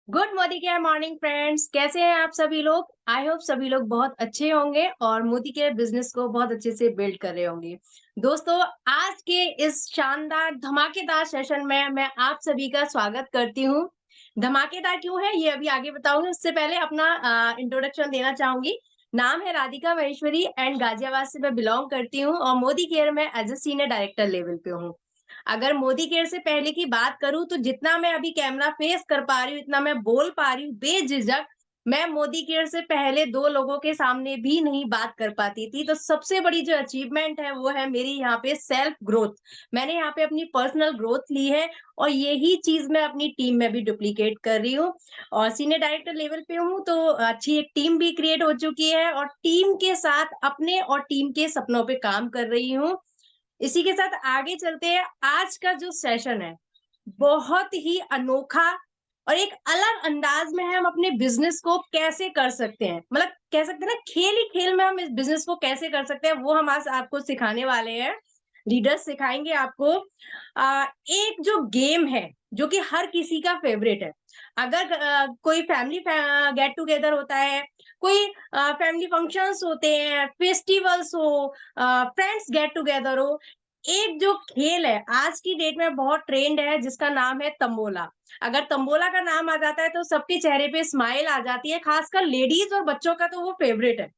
Good Modicare morning friends, कैसे हैं आप सभी लोग। आई होप सभी लोग बहुत अच्छे होंगे और मोदी केयर बिजनेस को बहुत अच्छे से बिल्ड कर रहे होंगे। दोस्तों, आज के इस शानदार धमाकेदार सेशन में मैं आप सभी का स्वागत करती हूँ। धमाकेदार क्यों है ये अभी आगे बताऊंगी, उससे पहले अपना इंट्रोडक्शन देना चाहूंगी। नाम है राधिका महेश्वरी एंड गाजियाबाद से मैं बिलोंग करती हूँ और मोदी केयर में as a senior director level पे हूँ। अगर मोदी केयर से पहले की बात करूं तो जितना मैं अभी कैमरा फेस कर पा रही हूँ, इतना मैं बोल पा रही हूँ बेझिझक। मैं मोदी केयर से पहले दो लोगों के सामने भी नहीं बात कर पाती थी। तो सबसे बड़ी जो अचीवमेंट है वो है मेरी यहाँ पे सेल्फ ग्रोथ। मैंने यहाँ पे अपनी पर्सनल ग्रोथ ली है और यही चीज मैं अपनी टीम में भी डुप्लीकेट कर रही हूँ। और सीनियर डायरेक्टर लेवल पे हूँ तो अच्छी एक टीम भी क्रिएट हो चुकी है और टीम के साथ अपने और टीम के सपनों पे काम कर रही हूँ। इसी के साथ आगे चलते हैं। आज का जो सेशन है बहुत ही अनोखा और एक अलग अंदाज में है। हम अपने बिजनेस को कैसे कर सकते हैं, मतलब कह सकते हैं ना, खेल ही खेल में हम इस बिजनेस को कैसे कर सकते हैं, वो हम आज आपको सिखाने वाले हैं। लीडर्स सिखाएंगे आपको। एक जो गेम है जो कि हर किसी का फेवरेट है। अगर कोई फैमिली गेट टुगेदर होता है, कोई फैमिली फंक्शंस होते हैं, फेस्टिवल्स हो, फ्रेंड्स गेट टुगेदर हो, एक जो खेल है आज की डेट में बहुत ट्रेंड है जिसका नाम है तंबोला। अगर तंबोला का नाम आ जाता है तो सबके चेहरे पे स्माइल आ जाती है, खासकर लेडीज और बच्चों का तो वो फेवरेट है।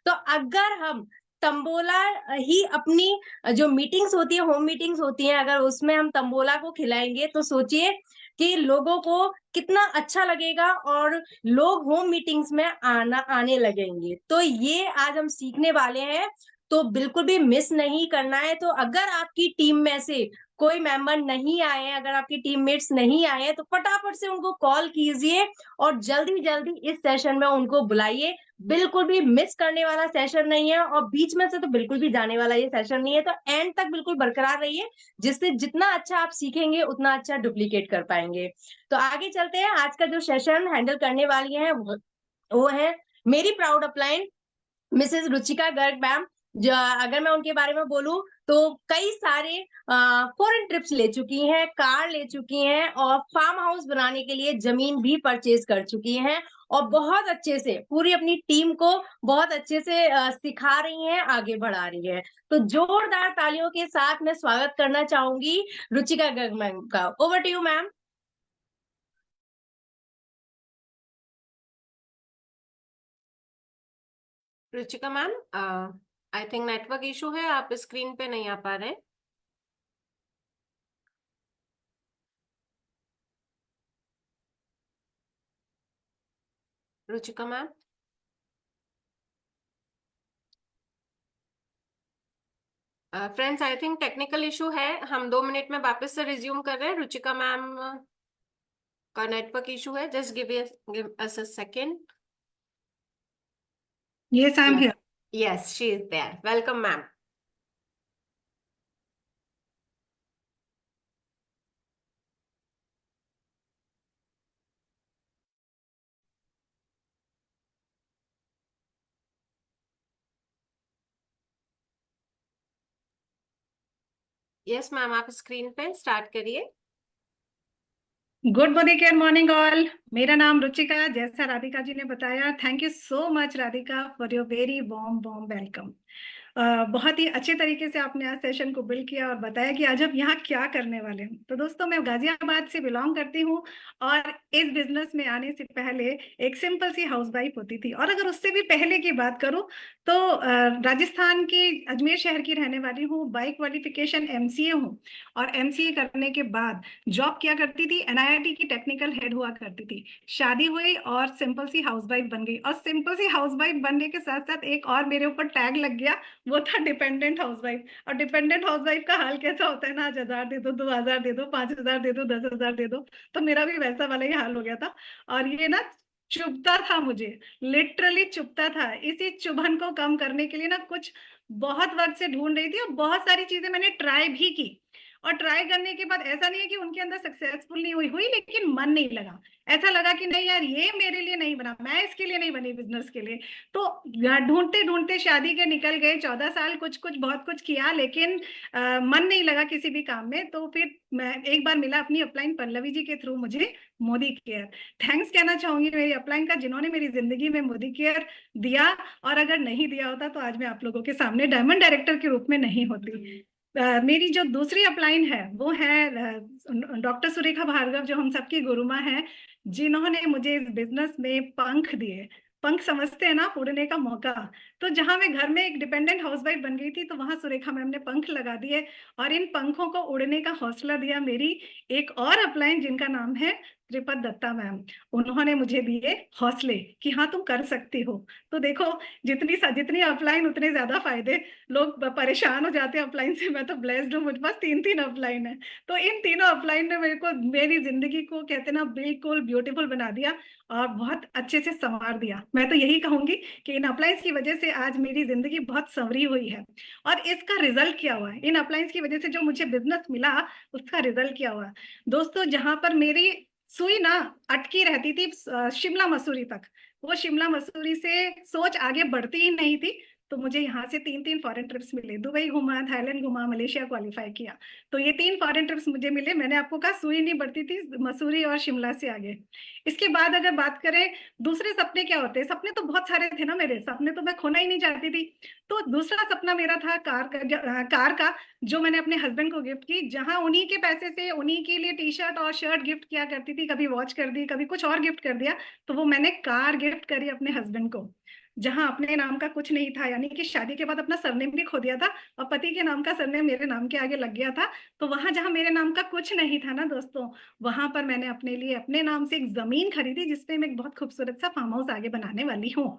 तो अगर हम तंबोला ही अपनी जो मीटिंग्स होती है, होम मीटिंग्स होती हैं, अगर उसमें हम तंबोला को खिलाएंगे तो सोचिए कि लोगों को कितना अच्छा लगेगा और लोग होम मीटिंग्स में आने लगेंगे। तो ये आज हम सीखने वाले हैं, तो बिल्कुल भी मिस नहीं करना है। तो अगर आपकी टीम में से कोई मेंबर नहीं आए हैं, अगर आपकी टीममेट्स नहीं आए हैं, तो फटाफट से उनको कॉल कीजिए और जल्दी-जल्दी इस सेशन में उनको बुलाइए। बिल्कुल भी मिस करने वाला सेशन नहीं है और बीच में से तो बिल्कुल भी जाने वाला ये सेशन नहीं है। तो एंड तक बिल्कुल बरकरार रहिए, जिससे जितना अच्छा आप सीखेंगे उतना अच्छा डुप्लीकेट कर पाएंगे। तो आगे चलते हैं। आज का जो सेशन हैंडल करने वाली है वो है मेरी proud upline Mrs Ruchika Garg ma'am. जो अगर मैं उनके बारे में बोलूं तो कई सारे फॉरेन ट्रिप्स ले चुकी हैं, कार ले चुकी हैं और फार्म हाउस बनाने के लिए जमीन भी परचेज कर चुकी हैं और बहुत अच्छे से पूरी अपनी टीम को बहुत अच्छे से सिखा रही हैं, आगे बढ़ा रही है। तो जोरदार तालियों के साथ मैं स्वागत करना चाहूंगी रुचिका गर्ग मैम का। Over to you ma'am. Ruchika ma'am, I think network issue है, आप स्क्रीन पे नहीं आ पा रहे। Ruchika ma'am, friends I think technical issue है, हम 2 मिनट में वापस से रिज्यूम कर रहे हैं। रुचिका मैम का नेटवर्क इशू है, just give us a second. Yes, I'm here. Yes, she is there. Welcome ma'am. Yes ma'am, आप स्क्रीन पे स्टार्ट करिए। Good morning morning all. मेरा नाम रुचिका, जैसा राधिका जी ने बताया। Thank you so much Radhika for your very warm warm welcome. बहुत ही अच्छे तरीके से आपने आज सेशन को बिल्ड किया और बताया कि आज हम यहाँ क्या करने वाले हैं। तो दोस्तों, मैं गाजियाबाद से बिलोंग करती हूँ और इस बिजनेस में आने से पहले एक सिंपल सी हाउसवाइफ होती थी। और अगर उससे भी पहले की बात करूँ तो राजस्थान की अजमेर शहर की रहने वाली हूँ। बाई क्वालिफिकेशन एमसीए हूँ और एमसीए करने के बाद जॉब क्या करती थी, एनआईआईटी की टेक्निकल हेड हुआ करती थी। शादी हुई और सिंपल सी हाउसवाइफ बन गई। और सिंपल सी हाउसवाइफ बनने के साथ साथ एक और मेरे ऊपर टैग लग गया, वो था डिपेंडेंट हाउसवाइफ। और डिपेंडेंट हाउसवाइफ का हाल कैसा होता है ना, आज 1000 दे दो, 2000 दे दो, 5000 दे दो, 10,000 दे दो। तो मेरा भी वैसा वाला ही हाल हो गया था। और ये ना चुभता था मुझे, लिटरली चुभता था। इसी चुभन को कम करने के लिए ना कुछ बहुत वक्त से ढूंढ रही थी और बहुत सारी चीजें मैंने ट्राई भी की। और ट्राई करने के बाद ऐसा नहीं है कि उनके अंदर सक्सेसफुल नहीं हुई लेकिन मन नहीं लगा, ऐसा लगा कि नहीं यार ये मेरे लिए नहीं बना, मैं इसके लिए नहीं बनी बिजनेस के लिए। तो ढूंढते ढूंढते शादी के निकल गए 14 साल, कुछ कुछ बहुत कुछ किया, लेकिन मन नहीं लगा किसी भी काम में। तो फिर मैं एक बार मिला अपनी अपलाइन पल्लवी जी के थ्रू मुझे मोदी केयर। थैंक्स कहना चाहूंगी मेरी अपलाइन का, जिन्होंने मेरी जिंदगी में मोदी केयर दिया, और अगर नहीं दिया होता तो आज मैं आप लोगों के सामने डायमंड डायरेक्टर के रूप में नहीं होती। मेरी जो दूसरी अपलाइन है वो है डॉक्टर सुरेखा भार्गव, जो हम सबकी गुरुमा है, जिन्होंने मुझे इस बिजनेस में पंख दिए। पंख समझते हैं ना, उड़ने का मौका। तो जहां मैं घर में एक डिपेंडेंट हाउसवाइफ बन गई थी, तो वहां सुरेखा मैम ने पंख लगा दिए और इन पंखों को उड़ने का हौसला दिया मेरी एक और अपलाइन, जिनका नाम है त्रिपत दत्ता मैम। उन्होंने मुझे दिए हौसले कि हाँ तुम कर सकती हो। तो देखो, जितनी अपलाइन उतने ज्यादा फायदे। लोग परेशान हो जाते हैं अपलाइन से, मैं तो ब्लेस्ड हूँ, मुझे पास 3 अपलाइन है। तो इन तीनों अपलाइन ने मेरे को मेरी जिंदगी को कहते ना बिल्कुल ब्यूटीफुल बना दिया और बहुत अच्छे से संवार दिया। मैं तो यही कहूंगी कि इन अपलाइंस की वजह से आज मेरी जिंदगी बहुत संवरी हुई है। और इसका रिजल्ट क्या हुआ, इन अपलाइंस की वजह से जो मुझे बिजनेस मिला उसका रिजल्ट क्या हुआ दोस्तों। जहां पर मेरी सुई ना अटकी रहती थी शिमला मसूरी तक, वो शिमला मसूरी से सोच आगे बढ़ती ही नहीं थी। तो मुझे यहाँ से 3 फॉरेन ट्रिप्स मिले, दुबई घुमा, थाईलैंड घुमा, मलेशिया क्वालिफाई किया। तो ये 3 फॉरेन ट्रिप्स मुझे मिले। मैंने आपको कहा सुई नहीं बढ़ती थी मसूरी और शिमला से आगे। इसके बाद अगर बात करें दूसरे सपने क्या होते हैं, सपने तो बहुत सारे थे ना मेरे, सपने तो मैं खोना ही नहीं चाहती थी। तो दूसरा सपना मेरा था कार का, जो मैंने अपने हस्बैंड को गिफ्ट की। जहां उन्हीं के पैसे से उन्हीं के लिए टी शर्ट और शर्ट गिफ्ट किया करती थी, कभी वॉच कर दी, कभी कुछ और गिफ्ट कर दिया, तो वो मैंने कार गिफ्ट करी अपने हस्बैंड को। जहां अपने नाम का कुछ नहीं था, यानी कि शादी के बाद अपना सरनेम भी खो दिया था और पति के नाम का सरनेम मेरे नाम के आगे लग गया था। तो वहां जहां मेरे नाम का कुछ नहीं था ना दोस्तों, वहां पर मैंने अपने लिए अपने नाम से एक जमीन खरीदी, जिसपे मैं एक बहुत खूबसूरत सा फार्म हाउस आगे बनाने वाली हूँ।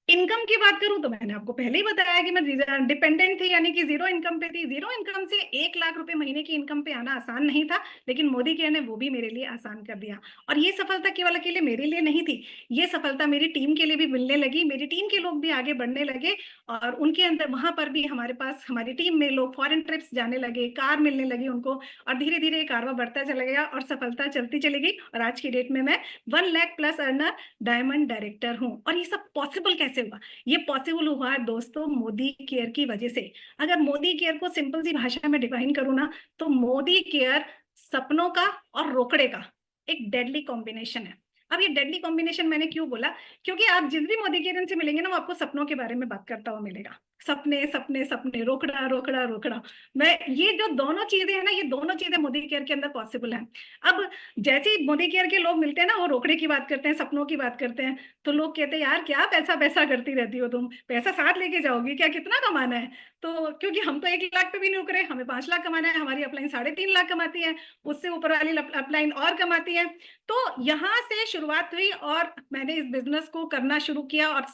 इनकम की बात करूं तो मैंने आपको पहले ही बताया कि मैं डिपेंडेंट थी, यानी कि जीरो इनकम पे थी। जीरो इनकम से 1 लाख रुपए महीने की इनकम पे आना आसान नहीं था, लेकिन मोदी केयर ने वो भी मेरे लिए आसान कर दिया। और ये सफलता केवल अकेले मेरे लिए नहीं थी, ये सफलता मेरी टीम के लिए भी मिलने लगी। मेरी टीम के लोग भी आगे बढ़ने लगे और उनके अंदर वहां पर भी हमारे पास हमारी टीम में लोग फॉरेन ट्रिप्स जाने लगे, कार मिलने लगी उनको, और धीरे धीरे कारवा बढ़ता चला गया और सफलता चलती चली गई। और आज की डेट में मैं 1 लाख+ अर्नर डायमंड डायरेक्टर हूँ। और ये सब पॉसिबल कैसे हुआ? ये पॉसिबल हुआ है दोस्तों मोदी केयर की वजह से। अगर मोदी केयर को सिंपल सी भाषा में डिफाइन करूँ ना, तो मोदी केयर सपनों का और रोकड़े का एक डेडली कॉम्बिनेशन है। अब ये डेडली कॉम्बिनेशन मैंने क्यों बोला, क्योंकि आप जिस भी मोदी केयर से मिलेंगे ना, वो आपको सपनों के बारे में बात करता हुआ मिलेगा। सपने सपने सपने, रोकड़ा रोकड़ा रोकड़ा। मैं ये जो दोनों चीजें हैं ना, ये दोनों चीजें मोदी केयर के अंदर पॉसिबल है। अब जैसे ही मोदी केयर के लोग मिलते हैं ना, वो रोकड़े की बात करते हैं, सपनों की बात करते हैं, तो लोग कहते हैं यार क्या पैसा पैसा करती रहती हो तुम, पैसा साथ लेके जाओगी क्या, कितना कमाना है? तो क्योंकि हम तो 1 लाख पे भी नहीं रुक रहे, हमें 5 लाख कमाना है। हमारी अपलाइन 3.5 लाख कमाती है, उससे ऊपर वाली अपलाइन और कमाती है। तो यहाँ से शुरुआत हुई और मैंने इस बिजनेस को करना शुरू किया और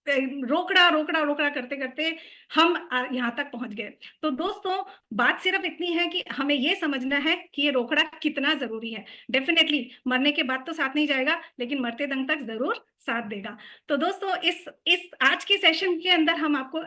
रोकड़ा रोकड़ा रोकड़ा करते करते हम यहाँ तक पहुंच गए। तो दोस्तों बात सिर्फ इतनी है कि हमें ये समझना है कि ये रोकड़ा कितना जरूरी है। डेफिनेटली मरने के बाद तो साथ नहीं जाएगा, लेकिन मरते दम तक जरूर साथ देगा। तो दोस्तों इस आज के सेशन के अंदर हम आपको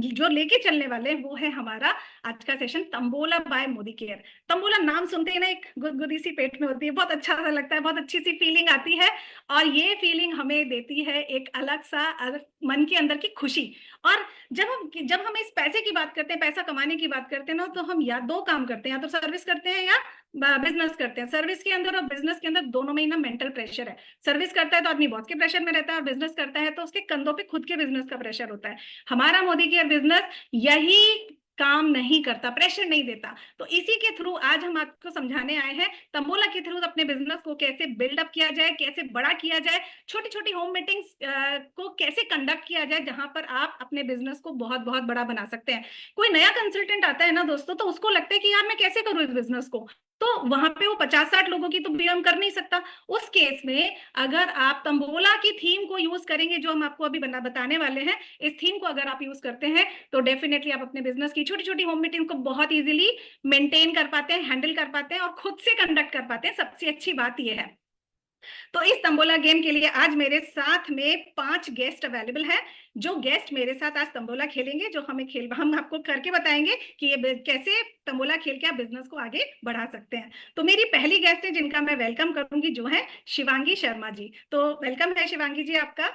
जो लेके चलने वाले हैं वो है हमारा आज का session, tambola by Modicare. Tambola नाम सुनते ही ना एक गुदगुदी सी पेट में होती है, बहुत अच्छा सा लगता है, बहुत अच्छी सी फीलिंग आती है। और ये फीलिंग हमें देती है एक अलग सा मन के अंदर की खुशी। और जब हम इस पैसे की बात करते हैं, पैसा कमाने की बात करते हैं ना, तो हम या 2 काम करते हैं, या तो सर्विस करते हैं या बिजनेस करते हैं। सर्विस के अंदर और बिजनेस के अंदर दोनों में ही ना मेंटल प्रेशर है। सर्विस करता है तो आदमी बॉस के प्रेशर में रहता है, और बिजनेस करता है तो उसके कंधों पे खुद के बिजनेस का प्रेशर होता है। हमारा मोदी केयर बिजनेस यही काम नहीं करता, प्रेशर नहीं देता। तो इसी के थ्रू आज हम आपको समझाने आए हैं, तंबोला के थ्रू अपने बिजनेस को कैसे बिल्डअप किया जाए, कैसे बड़ा किया जाए, छोटी छोटी होम मीटिंग्स को कैसे कंडक्ट किया जाए, जहां पर आप अपने बिजनेस को बहुत बहुत बड़ा बना सकते हैं। कोई नया कंसल्टेंट आता है ना दोस्तों, तो उसको लगता है कि यार मैं कैसे करूं इस बिजनेस को, तो वहां पे वो 50-60 लोगों की तो बीएम कर नहीं सकता। उस केस में अगर आप तंबोला की थीम को यूज करेंगे, जो हम आपको अभी बताने वाले हैं, इस थीम को अगर आप यूज करते हैं, तो डेफिनेटली आप अपने बिजनेस की छोटी छोटी होम मीटिंग को बहुत इजीली मेंटेन कर पाते हैं, हैंडल कर पाते हैं और खुद से कंडक्ट कर पाते हैं। सबसे अच्छी बात यह है। तो इस तंबोला गेम के लिए आज मेरे साथ में 5 गेस्ट अवेलेबल हैं। जो गेस्ट मेरे साथ आज तंबोला खेलेंगे, जो हम आपको करके बताएंगे कि ये कैसे तंबोला खेल के आप बिजनेस को आगे बढ़ा सकते हैं। तो मेरी पहली गेस्ट है जिनका मैं वेलकम करूंगी, जो है शिवांगी शर्मा जी। तो वेलकम है शिवांगी जी आपका।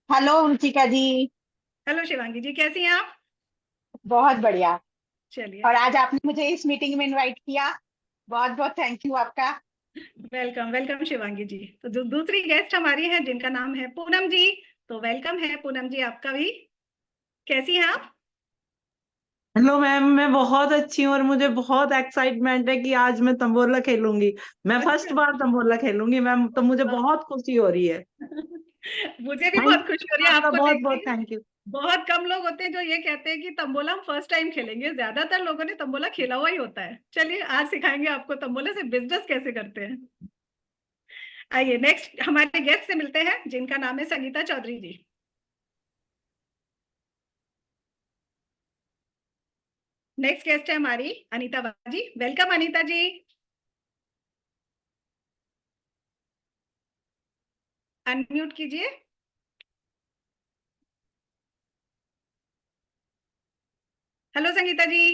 हेलो रुचिका जी। हेलो शिवांगी जी, कैसी हैं आप? बहुत बढ़िया। चलिए, और आज आपने मुझे इस मीटिंग में इनवाइट किया, बहुत बहुत थैंक यू आपका। वेलकम वेलकम शिवांगी जी। तो जो दूसरी गेस्ट हमारी है जिनका नाम है पूनम जी। तो वेलकम है पूनम जी आपका भी। कैसी हैं आप? हेलो मैम, मैं बहुत अच्छी हूँ और मुझे बहुत एक्साइटमेंट है कि आज मैं तंबोला खेलूंगी। मैं फर्स्ट अच्छा। बार तंबोला खेलूंगी मैम, तो मुझे बहुत खुशी हो रही है। मुझे भी थैंक बहुत खुशी हो यू रही है आपका, आपको बहुत देख बहुत के। Thank you. बहुत कम लोग होते हैं जो ये कहते हैं कि तंबोला हम फर्स्ट टाइम खेलेंगे, ज्यादातर लोगों ने तंबोला खेला हुआ ही होता है। चलिए, आज सिखाएंगे आपको तंबोला से बिजनेस कैसे करते हैं। आइए नेक्स्ट हमारे गेस्ट से मिलते हैं जिनका नाम है संगीता चौधरी जी। नेक्स्ट गेस्ट है हमारी अनीता बाजी। वेलकम अनीता जी। अनम्यूट कीजिए। हेलो संगीता जी,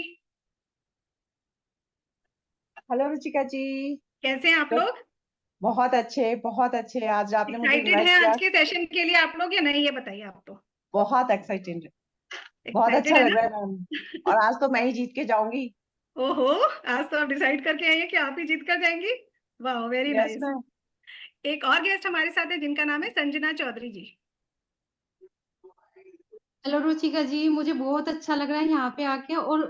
हेलो रुचिका जी। कैसे हैं आप तो लोग? बहुत अच्छे, बहुत अच्छे। आज आपने मुझे एक्साइटेड इनवाइट हैं किया, आज के सेशन के लिए आप लोग या नहीं, ये बताइए आप तो। बहुत एक्साइटेड, बहुत अच्छा एक्साइटेड है लग ना? रहा है मैम। और आज तो मैं ही जीत के जाऊंगी। ओहो, आज तो आप डिसाइड करके आई हैं कि आप ही जीत कर जाएंगी। वाह, वेरी यस नाइस। मैम। एक और गेस्ट हमारे साथ है जिनका नाम है संजना चौधरी जी। हेलो रुचिका जी, मुझे बहुत अच्छा लग रहा है यहाँ पे आके। और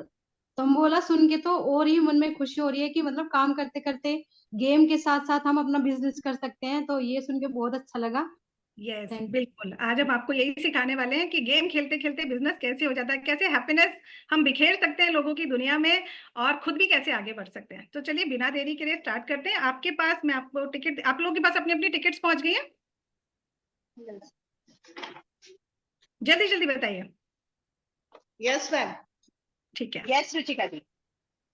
तंबोला सुन के तो और ही मन में खुशी हो रही है कि मतलब काम करते करते गेम के साथ साथ हम अपना बिजनेस कर सकते हैं। तो ये सुन के बहुत अच्छा लगा। यस, थैंक बिल्कुल। आज हम आपको यही सिखाने वाले हैं कि गेम खेलते खेलते बिजनेस कैसे हो जाता है, कैसे हैप्पीनेस हम बिखेर सकते हैं लोगों की दुनिया में, और खुद भी कैसे आगे बढ़ सकते हैं। तो चलिए बिना देरी के लिए स्टार्ट करते हैं। आपके पास मैं आपको टिकट, आप लोगों के पास अपनी अपनी टिकट्स पहुंच गई है? जल्दी जल्दी बताइए। Yes ma'am. ठीक है, यस रुचिका जी।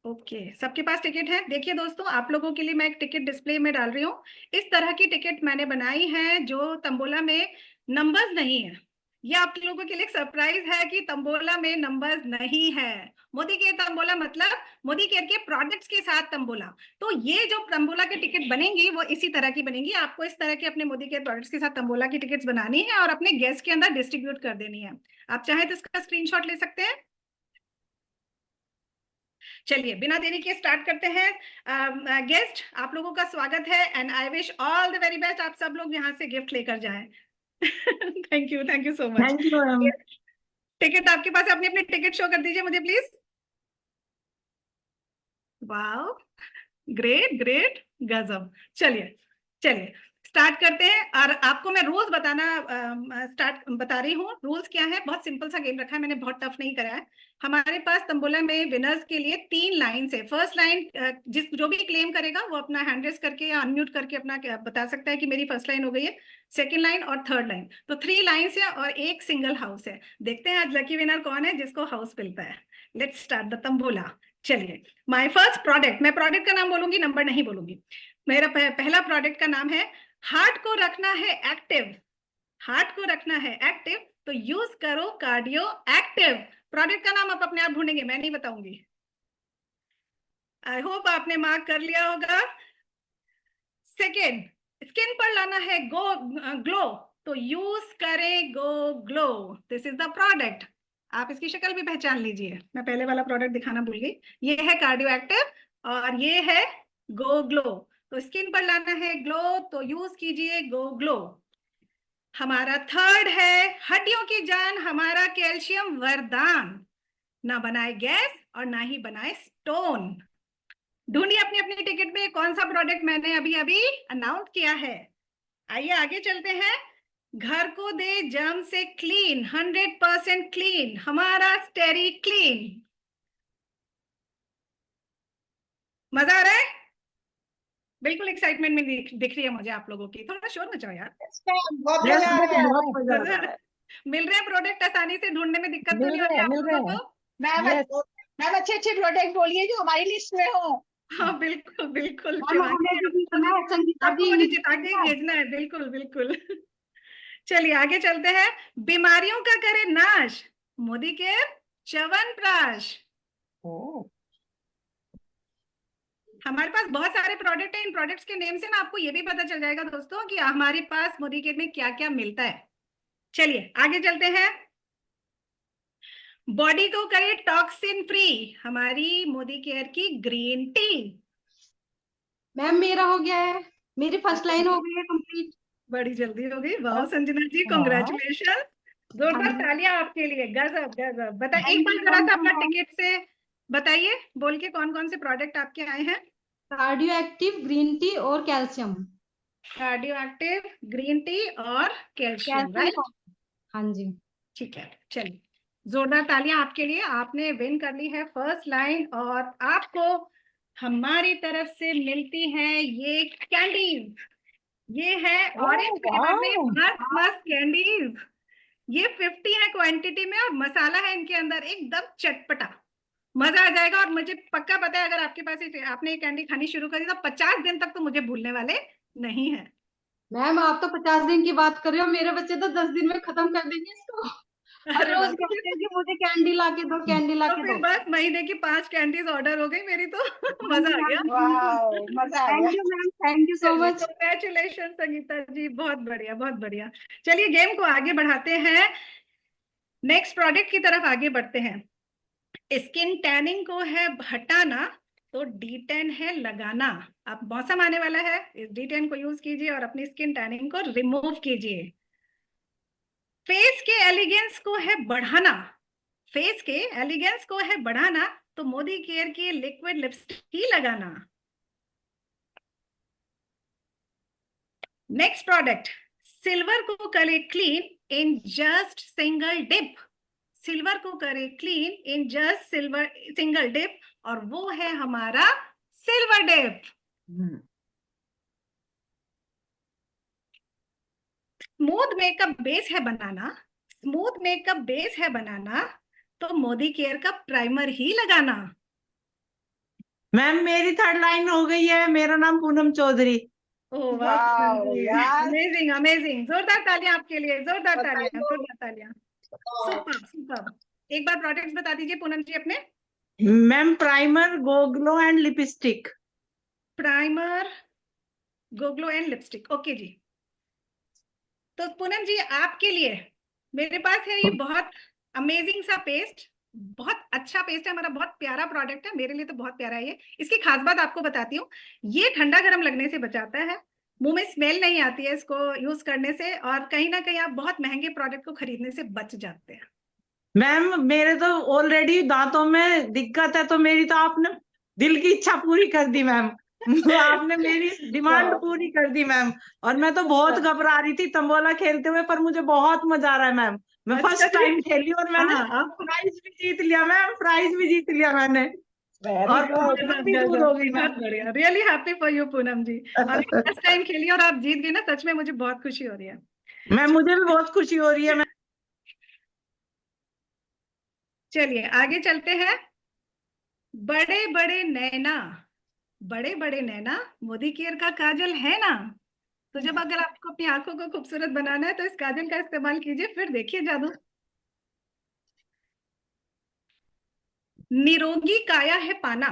ओके, सबके पास टिकट है। देखिए दोस्तों, आप लोगों के लिए मैं एक टिकट डिस्प्ले में डाल रही हूँ। इस तरह की टिकट मैंने बनाई है जो तंबोला में नंबर्स नहीं है। ये आप लोगों के लिए एक सरप्राइज है कि तंबोला में नंबर्स नहीं है। मोदी केयर तंबोला मतलब मोदी केयर के प्रोडक्ट्स के साथ तंबोला। तो ये जो तंबोला की टिकट बनेंगी वो इसी तरह की बनेंगी। आपको इस तरह के अपने मोदी केयर प्रोडक्ट्स के साथ तंबोला की टिकट्स बनानी है और अपने गेस्ट के अंदर डिस्ट्रीब्यूट कर देनी है। आप चाहें तो इसका स्क्रीनशॉट ले सकते हैं। चलिए बिना देरी के स्टार्ट करते हैं। गेस्ट, आप लोगों का स्वागत है and I wish all the very best. आप सब लोग यहाँ से गिफ्ट लेकर जाएं। Thank you so much. Thank you ma'am. Ticket आपके पास है, अपनी अपनी टिकट शो कर दीजिए मुझे प्लीज। वाओ, ग्रेट ग्रेट, गजब। चलिए चलिए स्टार्ट करते हैं। और आपको मैं रूल्स बता रही हूँ। रूल्स क्या है, बहुत सिंपल सा गेम रखा है मैंने, बहुत टफ नहीं करा है। हमारे पास तंबोला में विनर्स के लिए 3 लाइन है। फर्स्ट लाइन जिस जो भी क्लेम करेगा वो अपना हैंड रेस करके या अनम्यूट करके अपना बता सकता है कि मेरी फर्स्ट लाइन हो गई है, सेकंड लाइन और थर्ड लाइन। तो 3 लाइन्स है और एक सिंगल हाउस है। देखते हैं आज लकी विनर कौन है जिसको हाउस मिलता है। Let's start the tambola. चलिए, माय फर्स्ट प्रोडक्ट, मैं प्रोडक्ट का नाम बोलूंगी, नंबर नहीं बोलूंगी। मेरा पहला प्रोडक्ट का नाम है हार्ट को रखना है एक्टिव। हार्ट को रखना है एक्टिव तो यूज करो कार्डियो एक्टिव। प्रोडक्ट का नाम आप अपने आप ढूंढेंगे, मैं नहीं बताऊंगी। आई होप आपने मार्क कर लिया होगा। सेकेंड, स्किन पर लाना है ग्लो तो यूज करें go glow. This is the product. आप इसकी शक्ल भी पहचान लीजिए, मैं पहले वाला प्रोडक्ट दिखाना भूल गई। ये है कार्डियो एक्टिव और ये है गो ग्लो। तो स्किन पर लाना है ग्लो तो यूज कीजिए गो ग्लो। हमारा थर्ड है हड्डियों की जान, हमारा कैल्शियम वरदान। ना बनाए गैस और ना ही बनाए स्टोन। ढूंढिए अपनी अपनी टिकट में कौन सा प्रोडक्ट मैंने अभी अभी अनाउंस किया है। आइए आगे चलते हैं। घर को दे जर्म से क्लीन, 100% क्लीन, हमारा स्टेरी क्लीन। मजा आ रहा है? बिल्कुल एक्साइटमेंट में दिख रही है मुझे आप लोगों की। थोड़ा शोर मचाओ यार। यस मैम, बहुत यस मजा आ मैम, रहा है। बहुत मजा आ मजा आ रहा रहा है। है? मिल रहे हैं प्रोडक्ट आसानी से, ढूंढने में दिक्कत तो नहीं हो रही है आप मिल रहे लोगों हैं को? मैम। यस। मैम अच्छे अच्छे प्रोडक्ट बोलिए जो हमारी लिस्ट में हो। हाँ बिल्कुल बिल्कुल मैम शिवांगी, हमें भी आपको जीतना है, संगीता आपको जी मुझे मुझे जिता के ही जीतना है। भेजना है, बिल्कुल बिल्कुल। चलिए आगे चलते हैं। बीमारियों का करे नाश, मोदी केयर च्यवनप्राश। ओ हमारे पास बहुत सारे प्रोडक्ट हैं, इन प्रोडक्ट्स के नेम से ना आपको ये भी पता चल जाएगा दोस्तों कि हमारे पास मोदी केयर में क्या क्या मिलता है। चलिए आगे चलते हैं। बॉडी को करे टॉक्सिन फ्री, हमारी मोदी केयर की ग्रीन टी। मैम मेरा हो गया है, मेरी फर्स्ट लाइन हो गई है कंप्लीट। बड़ी जल्दी हो गई, वाह संजना जी, हाँ कॉन्ग्रेचुलेशन। हाँ जोरदार जी, तालियां आपके लिए, गजब गजब। बता एक थैंक बार यू जरा सा थैंक यू अपना मैम। टिकट से बताइए, बोल के कौन कौन से प्रोडक्ट आपके आए हैं। कार्डियो एक्टिव ग्रीन टी और calcium. Cardio active, green tea और कैल्शियम, कैल्शियम राइट। हाँ जी। ठीक है, चलिए जोरदार तालियां आपके लिए, आपने विन कर ली है फर्स्ट लाइन, और आपको हमारी तरफ से मिलती है ये कैंडीज। ये है ऑरेंज फ्लेवर में वाह मस्त मस्त कैंडीज। ये 50 है क्वांटिटी में, और मसाला है इनके अंदर एकदम चटपटा, मजा आ जाएगा। और मुझे पक्का पता है अगर आपके पास आपने ये कैंडी खानी शुरू कर दी तो 50 दिन तक तो मुझे भूलने वाले नहीं है। मैम आप तो 50 दिन की बात कर रहे हो, मेरे बच्चे तो 10 दिन में खत्म कर देंगे इसको। हर अरे रोज बाप रे, कहते हैं कि मुझे कैंडी ला के दो, कैंडी ला तो के फिर दो। बस महीने की 5 कैंडीज ऑर्डर हो गई मेरी तो। हाँ मजा जी आ हाँ गया। जी बिल्कुल। वाह मजा आ गया। Thank you ma'am, thank you सो चलिए मच। कंग्रेचुलेशन संगीता जी, बहुत बढ़िया बहुत बढ़िया। चलिए गेम को आगे बढ़ाते हैं, नेक्स्ट प्रोडक्ट की तरफ आगे बढ़ते हैं। स्किन टैनिंग को है हटाना, तो D10 है लगाना। अब मौसम आने वाला है, इस D10 को यूज कीजिए और अपनी स्किन टैनिंग को रिमूव कीजिए। फेस के एलिगेंस को है बढ़ाना, फेस के एलिगेंस को है बढ़ाना, तो मोदी केयर की लिक्विड लिपस्टिक ही लगाना। नेक्स्ट प्रोडक्ट, सिल्वर को करे clean in just single dip, silver को करे clean in just silver single dip, और वो है हमारा silver dip. Smooth makeup base है बनाना, स्मूथ मेकअप बेस है बनाना, तो मोदी केयर का प्राइमर ही लगाना। मैम मेरी थर्ड लाइन हो गई है, मेरा नाम पूनम चौधरी। ओह वाह पूनम वाह जी, यार अमेजिंग अमेजिंग, जोरदार तालियां आपके लिए, जोरदार तालियां बताइए। जोरदार तालियां। Super super. एक बार प्रोडक्ट्स बता दीजिए पूनम जी अपने। Ma'am primer, GoGlow and lipstick. Primer, GoGlow and lipstick, okay जी। तो पूनम जी आपके लिए मेरे पास है ये बहुत अमेजिंग सा पेस्ट, बहुत अच्छा पेस्ट है हमारा, बहुत प्यारा प्रोडक्ट है, मेरे लिए तो बहुत प्यारा है ये। इसकी खास बात आपको बताती हूँ, ये ठंडा गर्म लगने से बचाता है, मुंह में स्मेल नहीं आती है इसको यूज करने से, और कहीं ना कहीं आप बहुत महंगे प्रोडक्ट को खरीदने से बच जाते हैं। मैम मेरे तो ऑलरेडी दांतों में दिक्कत है, तो मेरी तो आपने दिल की इच्छा पूरी कर दी मैम। आपने मेरी डिमांड पूरी कर दी मैम। और मैं तो बहुत घबरा रही थी तंबोला खेलते हुए, पर मुझे बहुत मजा आ रहा है मैम। मैं अच्छा फर्स्ट जी, टाइम खेली और मैंने हाँ आप प्राइज भी जीत लिया मैम, प्राइज भी जीत लिया मैंने। वेरी और गुड। प्रॉब्लम गजब भी दूर गजब, हो गई बहुत मैम। बढ़िया, really happy for you Poonam ji. और फर्स्ट टाइम खेली और आप जीत गई ना, सच में मुझे बहुत खुशी हो रही है। मैम मुझे भी बहुत खुशी हो रही है मैम। चलिए आगे चलते हैं। बड़े बड़े नैना, बड़े बड़े नैना मोदी केयर का काजल है ना, तो जब अगर आपको अपनी आंखों को खूबसूरत बनाना है तो इस काजल का इस्तेमाल कीजिए, फिर देखिए जादू। निरोगी काया है पाना,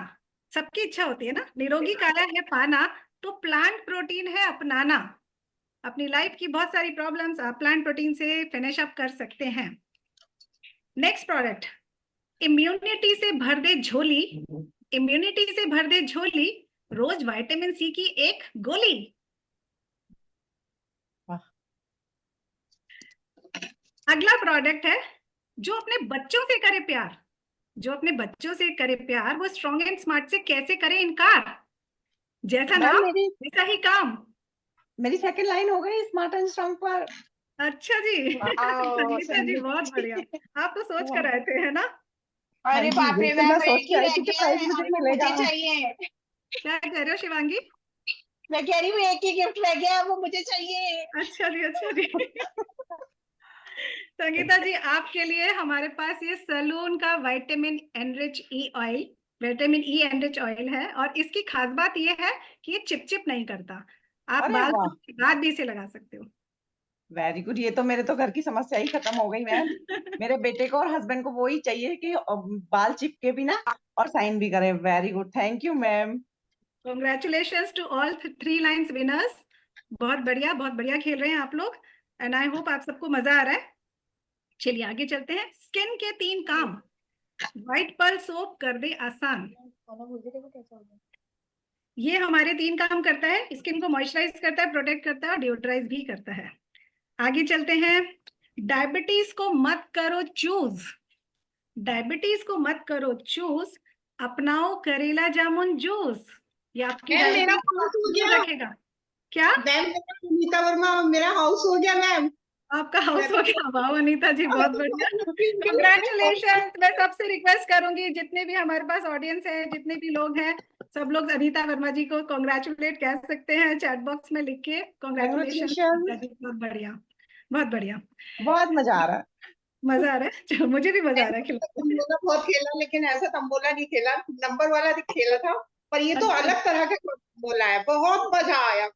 सबकी इच्छा होती है ना, निरोगी काया है पाना, तो प्लांट प्रोटीन है अपनाना। अपनी लाइफ की बहुत सारी प्रॉब्लम्स आप प्लांट प्रोटीन से फिनिश अप कर सकते हैं। नेक्स्ट प्रोडक्ट, इम्यूनिटी से भर दे झोली, इम्यूनिटी से भर दे झोली, रोज विटामिन सी की एक गोली। अगला प्रोडक्ट है, जो अपने बच्चों से करे प्यार, जो अपने बच्चों से करे प्यार, वो स्ट्रॉन्ग एंड स्मार्ट से कैसे करे इनकार। जैसा मैम नाम मेरी वैसा ही काम। मेरी सेकंड लाइन हो गई स्मार्ट एंड स्ट्रांग पर। अच्छा जी, वाओ संगीता जी बहुत बढ़िया, संगीत। आप तो सोच कर आए थे है ना। अरे हाँ जी बाप रे बिल्कुल, मैं मैम सोच एक के ही आई रह थी कि गया प्राइज है मुझे और वो मिलेगा। मुझे चाहिए। क्या कह रहे हो शिवांगी। मैं कह रही हूँ एक ही गिफ्ट रह गया है, वो मुझे चाहिए। अच्छा जी अच्छा जी। संगीता जी आपके लिए हमारे पास ये सलून का vitamin enrich E oil, vitamin E enrich oil है, और इसकी खास बात ये है कि ये चिपचिप नहीं करता। आप अरे बाल वाह, धोने के बाद भी इसे लगा सकते हो। Very good. ये तो मेरे तो घर की समस्या ही खत्म हो गई मैम। मेरे बेटे को और हस्बैंड को वही चाहिए कि बाल चिपके भी ना और साइन भी करे। Very good, thank you ma'am. Congratulations to all 3 lines winners. बहुत बढ़िया खेल रहे हैं आप लोग, एंड आई होप आप सबको मजा आ रहा है। चलिए आगे चलते हैं। स्किन के 3 काम व्हाइट पर्ल सोप कर दे आसान। ये हमारे 3 काम करता है, स्किन को मॉइस्चराइज करता है, प्रोटेक्ट करता है और डिओड्राइज भी करता है। आगे चलते हैं। डायबिटीज को मत करो चूज, डायबिटीज को मत करो चूज, अपनाओ करेला जामुन जूस। ये आपकी मैम मेरा डायबिटीज को हाउस हो दूर गया। रखेगा। क्या? मैम मेरा सुनीता वर्मा, मेरा हाउस हो गया मैम। आपका हाउस हो गया? वाह अनीता जी, बहुत बढ़िया, कंग्रेचुलेशन। मैं सबसे रिक्वेस्ट करूंगी, जितने भी हमारे पास ऑडियंस है, जितने भी लोग हैं, सब लोग अनीता वर्मा जी को कॉन्ग्रेचुलेट कह सकते हैं चैट बॉक्स में लिख के। Congratulation, Congratulations। बहुत बढ़िया, बहुत बढ़िया। बहुत मजा आ रहा है। मजा आ रहा है? चलो, मुझे भी मजा आ रहा है खिलाने में। तंबोला बहुत खेला, लेकिन ऐसा तंबोला नहीं खेला, नंबर वाला खेला था, पर ये तो अच्छा, अलग तरह का तंबोला है। बहुत मजा आया,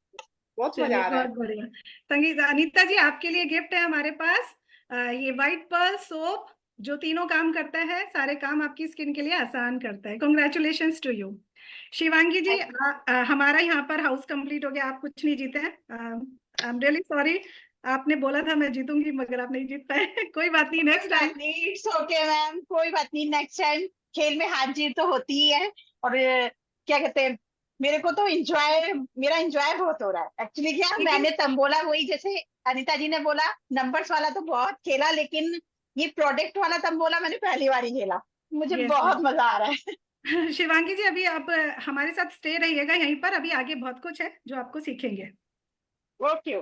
बहुत मजा चलिए आ रहा है। बहुत बढ़िया। संगीत अनीता जी, आपके लिए गिफ्ट है हमारे पास। ये व्हाइट पर्ल सोप जो तीनों काम करता है, सारे काम आपकी स्किन के लिए आसान करता है। Congratulation to you. Shivangi ji, हमारा यहाँ पर हाउस कंप्लीट हो गया, आप कुछ नहीं जीते हैं। आई एम रियली सॉरी, आपने बोला था मैं जीतूंगी मगर आप नहीं जीत पाए। कोई बात नहीं, next time. It's okay ma'am, कोई बात नहीं, नेक्स्ट टाइम। खेल में हार जीत तो होती ही है। और क्या कहते हैं, मेरे को तो मेरा एंजॉय बहुत हो रहा है एक्चुअली। क्या लेकिन मैंने तंबोला, वही जैसे अनीता जी ने बोला, नंबर्स वाला तो बहुत खेला, लेकिन ये प्रोडक्ट वाला तंबोला मैंने पहली बार ही खेला। मुझे यस बहुत मजा आ रहा है। शिवांगी जी, अभी आप हमारे साथ स्टे रहिएगा यहीं पर, अभी आगे बहुत कुछ है जो आपको सीखेंगे। ओके।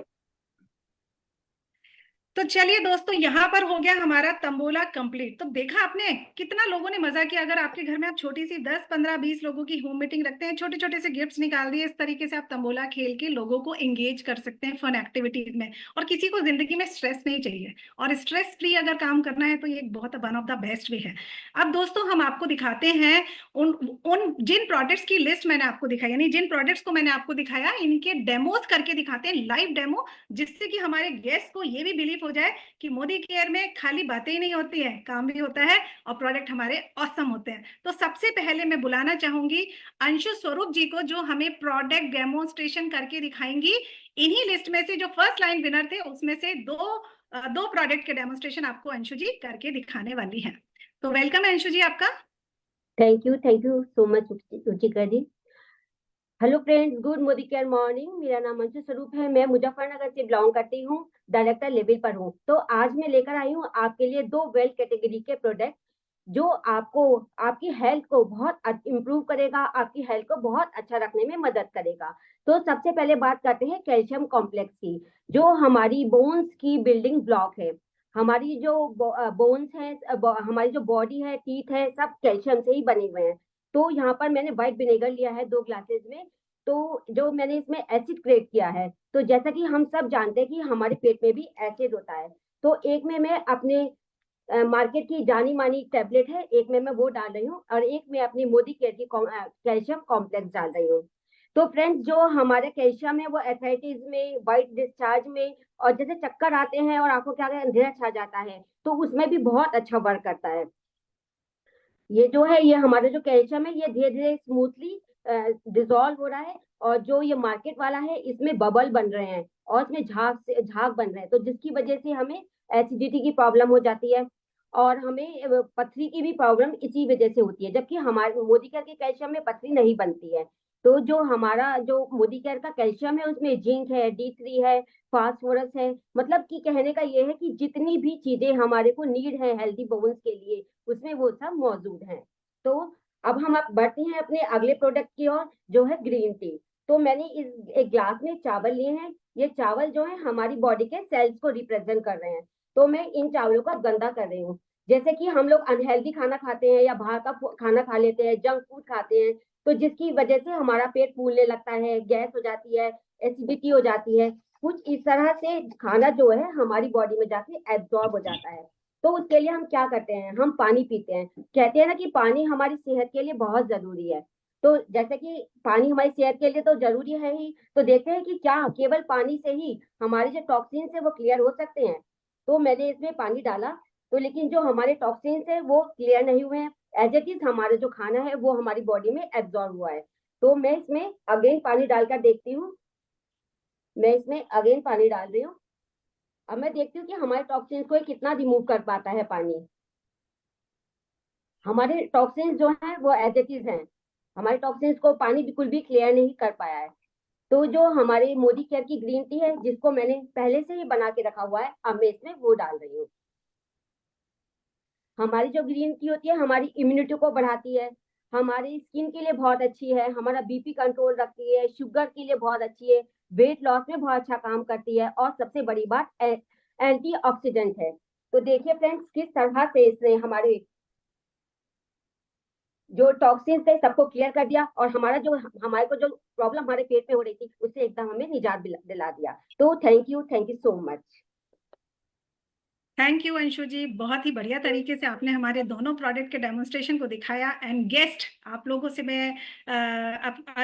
तो चलिए दोस्तों, यहाँ पर हो गया हमारा तंबोला कंप्लीट। तो देखा आपने कितना लोगों ने मजा किया। अगर आपके घर में आप छोटी सी 10, 15, 20 लोगों की होम मीटिंग रखते हैं, छोटे छोटे से गिफ्ट्स निकाल दिए, इस तरीके से आप तंबोला खेल के लोगों को एंगेज कर सकते हैं फन एक्टिविटीज में। और किसी को जिंदगी में स्ट्रेस नहीं चाहिए, और स्ट्रेस फ्री अगर काम करना है तो ये एक बहुत one of the best way है। अब दोस्तों, हम आपको दिखाते हैं उन उन जिन प्रोडक्ट्स की लिस्ट मैंने आपको दिखाई, यानी जिन प्रोडक्ट्स को मैंने आपको दिखाया, इनके डेमोज करके दिखाते हैं, लाइव डेमो, जिससे कि हमारे गेस्ट को ये भी बिलीव हो जाए कि मोदी केयर में खाली बातें ही नहीं होती है, काम भी होता है और प्रोडक्ट हमारे ऑसम होते हैं। तो सबसे पहले मैं बुलाना चाहूंगी अंशु स्वरूप जी को, जो हमें प्रोडक्ट डेमोन्स्ट्रेशन करके दिखाएंगी। इन्हीं लिस्ट में से जो फर्स्ट लाइन विनर थे, उसमें से दो प्रोडक्ट के डेमोन्स्ट्रेशन आपको अंशु जी करके दिखाने वाली है। तो वेलकम अंशु जी आपका। Thank you so much Ruchika ji. Hello friends, good Modicare morning. मेरा नाम अंशु स्वरूप है, मैं मुजफ्फरनगर से बिलोंग करती हूँ, डायरेक्टर लेवल पर हूँ। तो आज मैं लेकर आई हूँ आपके लिए 2 वेल कैटेगरी के प्रोडक्ट जो आपको आपकी हेल्थ को बहुत इम्प्रूव करेगा, आपकी हेल्थ को बहुत अच्छा रखने में मदद करेगा। तो सबसे पहले बात करते हैं कैल्शियम कॉम्प्लेक्स की, जो हमारी बोन्स की बिल्डिंग ब्लॉक है। हमारी जो बोन्स है, हमारी जो बॉडी है, टीथ है, सब कैल्शियम से ही बने हुए हैं। तो यहाँ पर मैंने व्हाइट विनेगर लिया है 2 ग्लासेस में। तो जो मैंने इसमें एसिड क्रिएट किया है, तो जैसा कि हम सब जानते हैं कि हमारे पेट में भी एसिड होता है। तो एक में मैं अपने मार्केट की जानी मानी टैबलेट है, एक में मैं वो डाल रही हूँ, और एक में अपनी मोदी केयर की कैल्शियम कॉम्प्लेक्स डाल रही हूँ। तो फ्रेंड्स, जो हमारे कैल्शियम है वो एथराइटिस में, व्हाइट डिस्चार्ज में, और जैसे चक्कर आते हैं और आंखों के आगे अंधेरा छा जाता है, तो उसमें भी बहुत अच्छा वर्क करता है। ये जो है, ये हमारा जो कैल्शियम है, ये धीरे धीरे स्मूथली डिजोल्व हो रहा है। और जो ये मार्केट वाला है, इसमें बबल बन रहे हैं और इसमें झाग बन रहे हैं, तो जिसकी वजह से हमें एसिडिटी की प्रॉब्लम हो जाती है और हमें पथरी की भी प्रॉब्लम इसी वजह से होती है। जबकि हमारे मोदी केयर के कैल्शियम में पथरी नहीं बनती है। तो जो हमारा जो मोदी केयर का कैल्शियम है, उसमें जिंक है, D3 है, फास्फोरस है। मतलब कि कहने का ये है कि जितनी भी चीजें हमारे को नीड है हेल्दी बोन्स के लिए, उसमें वो सब मौजूद हैं। तो अब हम बढ़ते हैं अपने अगले प्रोडक्ट की ओर, जो है ग्रीन टी। तो मैंने इस एक ग्लास में चावल लिए हैं। ये चावल जो है हमारी बॉडी के सेल्स को रिप्रेजेंट कर रहे हैं। तो मैं इन चावलों का गंदा कर रही हूँ। जैसे कि हम लोग अनहेल्दी खाना खाते हैं या बाहर का खाना खा लेते हैं, जंक फूड खाते हैं, तो जिसकी वजह से हमारा पेट फूलने लगता है, गैस हो जाती है, एसिडिटी हो जाती है। कुछ इस तरह से खाना जो है हमारी बॉडी में जाके एब्जॉर्ब हो जाता है। तो उसके लिए हम क्या करते हैं, हम पानी पीते हैं। कहते हैं ना कि पानी हमारी सेहत के लिए बहुत जरूरी है। तो जैसे कि पानी हमारी सेहत के लिए तो जरूरी है ही, तो देखते हैं कि क्या केवल पानी से ही हमारे जो टॉक्सिन्स है वो क्लियर हो सकते हैं। तो मैंने इसमें पानी डाला, तो लेकिन जो हमारे टॉक्सिन्स है वो क्लियर नहीं हुए हैं। एज इट इज हमारा जो खाना है वो हमारी बॉडी में एब्जॉर्ब हुआ है। तो मैं इसमें अगेन पानी डालकर देखती हूँ। मैं इसमें अगेन पानी डाल रही हूँ। अब मैं देखती हूँ कि हमारे टॉक्सिन्स को कितना रिमूव कर पाता है पानी। हमारे टॉक्सिन्स जो हैं वो एज इट इज हैं। हमारे टॉक्सिन्स को पानी बिल्कुल भी क्लियर नहीं कर पाया है। तो जो हमारे मोदी केयर की ग्रीन टी है, जिसको मैंने पहले से ही बना के रखा हुआ है, अब मैं इसमें वो डाल रही हूँ। हमारी जो ग्रीन टी होती है हमारी इम्यूनिटी को बढ़ाती है, हमारी स्किन के लिए बहुत अच्छी है, हमारा बीपी कंट्रोल रखती है, शुगर के लिए बहुत अच्छी है, वेट लॉस में बहुत अच्छा काम करती है, और सबसे बड़ी बात एंटीऑक्सीडेंट है। तो देखिए फ्रेंड्स, किस तरह से इसने हमारे जो टॉक्सिन्स थे सबको क्लियर कर दिया, और हमारे को जो प्रॉब्लम हमारे पेट में हो रही थी उससे एकदम हमें निजात दिला दिया। तो thank you so much. Thank you Anshu ji, बहुत ही बढ़िया तरीके से आपने हमारे दोनों प्रोडक्ट के डेमोन्स्ट्रेशन को दिखाया। एंड गेस्ट आप लोगों से मैं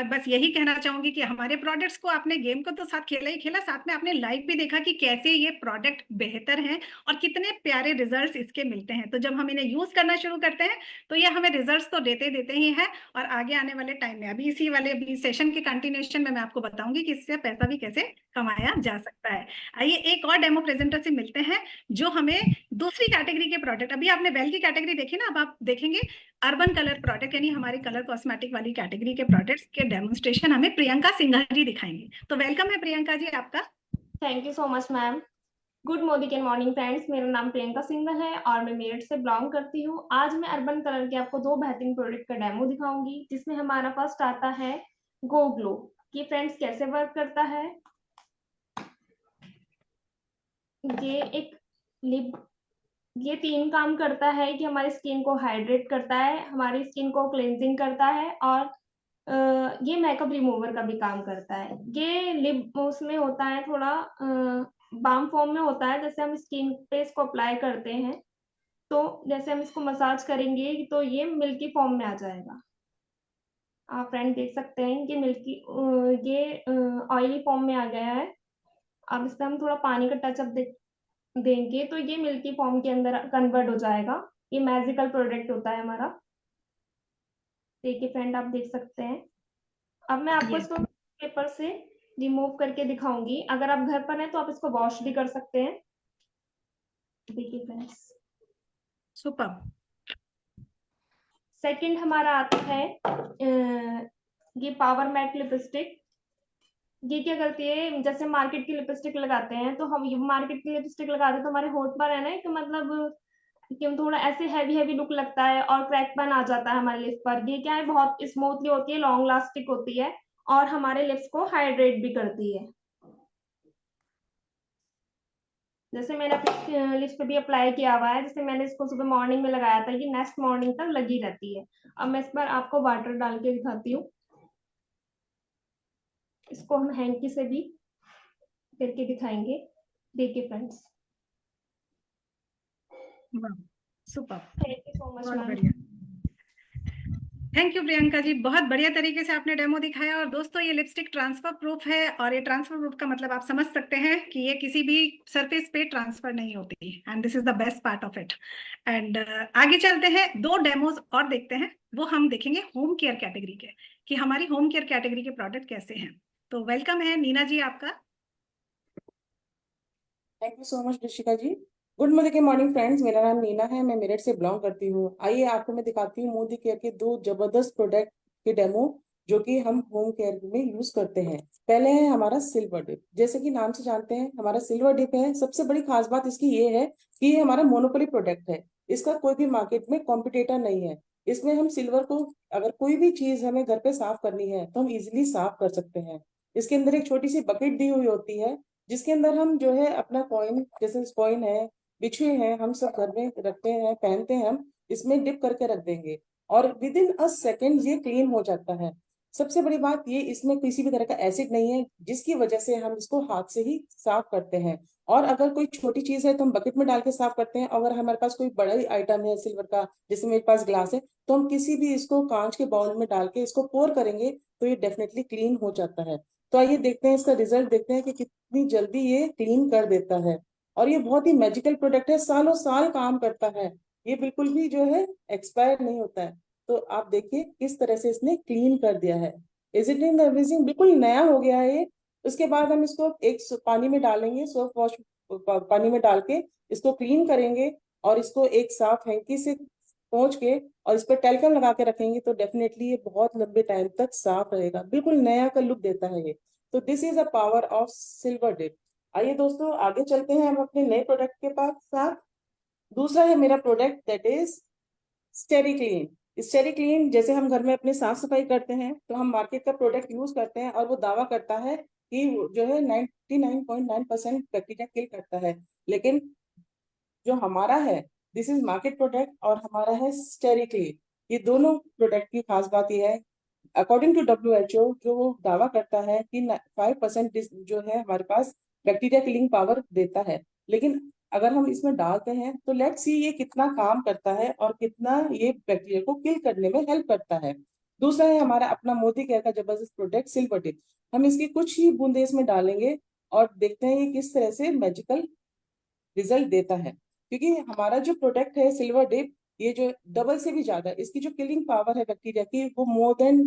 बस यही कहना चाहूंगी कि हमारे प्रोडक्ट्स को आपने गेम को तो साथ खेला ही खेला, साथ में आपने लाइव भी देखा कि कैसे ये प्रोडक्ट बेहतर हैं और कितने प्यारे रिजल्ट्स इसके मिलते हैं। तो जब हम इन्हें यूज करना शुरू करते हैं तो ये हमें रिजल्ट्स तो देते ही है, और आगे आने वाले टाइम में अभी इसी वाले सेशन के कंटिन्यूएशन में मैं आपको बताऊंगी कि इससे पैसा भी कैसे कमाया जा सकता है। आइए एक और डेमो प्रेजेंटर से मिलते हैं जो हमें दूसरी कैटेगरी के प्रोडक्ट, अभी आपने वेल की कैटेगरी देखी ना, अब आप देखेंगे अर्बन कलर प्रोडक्ट, यानी हमारी कलर कॉस्मेटिक वाली कैटेगरी के प्रोडक्ट्स के डेमोन्स्ट्रेशन हमें प्रियंका सिंघल जी दिखाएंगे। तो वेलकम है प्रियंका जी आपका। Thank you so much ma'am. Good Modi के मॉर्निंग फ्रेंड्स, मेरा नाम प्रियंका सिंघल है और मैं मेरठ से बिलोंग करती हूँ। आज मैं अर्बन कलर के आपको 2 बेहतरीन प्रोडक्ट का डेमो दिखाऊंगी, जिसमें हमारा फर्स्ट आता है गो ग्लो। कि फ्रेंड्स कैसे वर्क करता है। ये 3 काम करता है कि हमारी स्किन को हाइड्रेट करता है, हमारी स्किन को क्लेंजिंग करता है, और ये मेकअप रिमूवर का भी काम करता है। ये लिप उसमें होता है थोड़ा बाम फॉर्म में होता है। जैसे हम स्किन पे इसको अप्लाई करते हैं तो जैसे हम इसको मसाज करेंगे तो ये मिल्की फॉर्म में आ जाएगा। आप फ्रेंड देख सकते हैं कि ये ऑयली फॉर्म में आ गया है। अब इस पर हम थोड़ा पानी का टचअप देंगे तो ये मिल्की फॉर्म के अंदर कन्वर्ट हो जाएगा। ये मैजिकल प्रोडक्ट होता है हमारा। देखिए फ्रेंड, आप देख सकते हैं। अब मैं आपको इसको पेपर से रिमूव करके दिखाऊंगी। अगर आप घर पर हैं तो आप इसको वॉश भी कर सकते हैं। देखिए फ्रेंड्स, सुपर। सेकंड हमारा आता है ये पावर मैट लिपस्टिक। ये क्या करती है, जैसे मार्केट की लिपस्टिक लगाते हैं तो हम मार्केट की लिपस्टिक लगाते हैं तो हमारे होठ पर है ना कि मतलब कि थोड़ा ऐसे हैवी लुक लगता है और क्रैकपन आ जाता है हमारे लिप्स पर। ये क्या है, बहुत स्मूथली होती है, लॉन्ग लास्टिक होती है और हमारे लिप्स को हाइड्रेट भी करती है। जैसे मैंने अपने लिप्स पे भी अप्लाई किया हुआ है। जैसे मैंने इसको सुबह मॉर्निंग में लगाया था, ये नेक्स्ट मॉर्निंग तक लगी रहती है। अब मैं इस पर आपको वाटर डाल के दिखाती हूँ। इसको हम हैंकी से भी करके दिखाएंगे। देखिए friends, super, thank you so much बहुत मैम। बढ़िया। थैंक यू प्रियंका जी, बहुत बढ़िया तरीके से आपने डेमो दिखाया। और दोस्तों ये लिपस्टिक ट्रांसफर प्रूफ है, और ये ट्रांसफर प्रूफ का मतलब आप समझ सकते हैं कि ये किसी भी सरफेस पे ट्रांसफर नहीं होती, and this is the best part of it. And आगे चलते हैं, 2 डेमोज और देखते हैं। वो हम देखेंगे होम केयर कैटेगरी के, कि हमारी होम केयर कैटेगरी के प्रोडक्ट कैसे हैं। तो वेलकम है नीना जी आपका। Thank you so much Rishika ji. Good morning friends, मेरा नाम नीना है, मैं मेरठ से बिलोंग करती हूँ। आइए आपको मैं दिखाती हूँ मोदी केयर के 2 जबरदस्त प्रोडक्ट के डेमो जो कि हम होम केयर में यूज करते हैं। पहले है हमारा सिल्वर डिप। जैसे कि नाम से जानते हैं हमारा सिल्वर डिप है। सबसे बड़ी खास बात इसकी ये है कि ये हमारा मोनोपोली प्रोडक्ट है। इसका कोई भी मार्केट में कॉम्पिटिटर नहीं है। इसमें हम सिल्वर को, अगर कोई भी चीज हमें घर पे साफ करनी है तो हम इजिली साफ कर सकते हैं। इसके अंदर एक छोटी सी बकेट दी हुई होती है, जिसके अंदर हम जो है अपना कॉइन, जैसे कॉइन है, बिछुए हैं, हम सब घर में रखते हैं, पहनते हैं, हम इसमें डिप करके रख देंगे और विद इन अ सेकेंड ये क्लीन हो जाता है। सबसे बड़ी बात ये, इसमें किसी भी तरह का एसिड नहीं है, जिसकी वजह से हम इसको हाथ से ही साफ करते हैं। और अगर कोई छोटी चीज है तो हम बकेट में डाल के साफ करते हैं। अगर हमारे पास कोई बड़ा ही आइटम है सिल्वर का, जैसे मेरे पास ग्लास है, तो हम किसी भी इसको कांच के बाउल में डाल के इसको पोर करेंगे तो ये डेफिनेटली क्लीन हो जाता है। तो आइए देखते हैं इसका रिजल्ट, देखते हैं कि कितनी जल्दी ये क्लीन कर देता है। और ये बहुत ही मैजिकल प्रोडक्ट है, सालों साल काम करता है, ये बिल्कुल भी जो है एक्सपायर नहीं होता है। तो आप देखिए किस तरह से इसने क्लीन कर दिया है। इज इट इन अमेजिंग, बिल्कुल नया हो गया है ये। उसके बाद हम इसको एक पानी में डालेंगे, सोप वॉश पानी में डाल के इसको क्लीन करेंगे और इसको एक साफ हैंकी से पोंछ के और इस पर टेल्कम लगा के रखेंगे तो डेफिनेटली ये बहुत लंबे टाइम तक साफ रहेगा, बिल्कुल नया का लुक देता है ये। तो this is a power of silver dip. आइए दोस्तों आगे चलते हैं हम अपने नए प्रोडक्ट के पास साथ। दूसरा है मेरा product that is स्टेरी clean. स्टेरी clean, जैसे हम घर में अपने साफ सफाई करते हैं तो हम मार्केट का प्रोडक्ट यूज करते हैं और वो दावा करता है कि जो है 99.9% बैक्टीरिया किल करता है, लेकिन जो हमारा है दिस इज मार्केट प्रोडक्ट और हमारा है स्टेरी क्लीन। ये दोनों प्रोडक्ट की खास बात यह है, अकॉर्डिंग टू WHO जो वो दावा करता है कि 5% जो है हमारे पास बैक्टीरिया किलिंग पावर देता है, लेकिन अगर हम इसमें डालते हैं तो लेट्स सी ये कितना काम करता है और कितना ये बैक्टीरिया को किल करने में हेल्प करता है। दूसरा है हमारा अपना मोदी केयर का जबरदस्त प्रोडक्ट सिल्वर टिप। हम इसकी कुछ ही बूंदे इसमें डालेंगे और देखते हैं ये किस तरह से मैजिकल रिजल्ट देता है। क्योंकि हमारा जो प्रोडक्ट है सिल्वर डिप, ये जो डबल से भी ज्यादा इसकी जो किलिंग पावर है बैक्टीरिया की वो मोर देन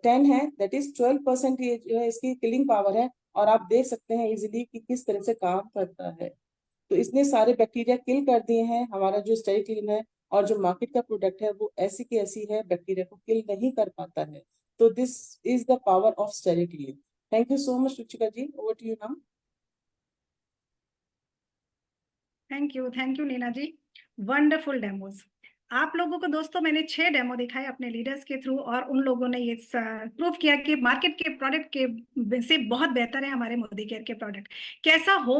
10 है, दैट इज 12% ये जो है इसकी किलिंग पावर है। और आप देख सकते हैं इजीली कि किस तरह से काम करता है। तो इसने सारे बैक्टीरिया किल कर दिए हैं। हमारा जो स्टेरी क्लीन है और जो मार्केट का प्रोडक्ट है वो ऐसी की ऐसी है, बैक्टीरिया को किल नहीं कर पाता है। तो this is the power of steri clean. Thank you so much Ruchika ji, over to you now. Thank you Nina ji, wonderful demos. आप लोगों को दोस्तों मैंने 6 डेमो दिखाए अपने लीडर्स के थ्रू और उन लोगों ने ये प्रूव किया कि मार्केट के प्रोडक्ट के से बहुत बेहतर है हमारे मोदी केयर के प्रोडक्ट। कैसा हो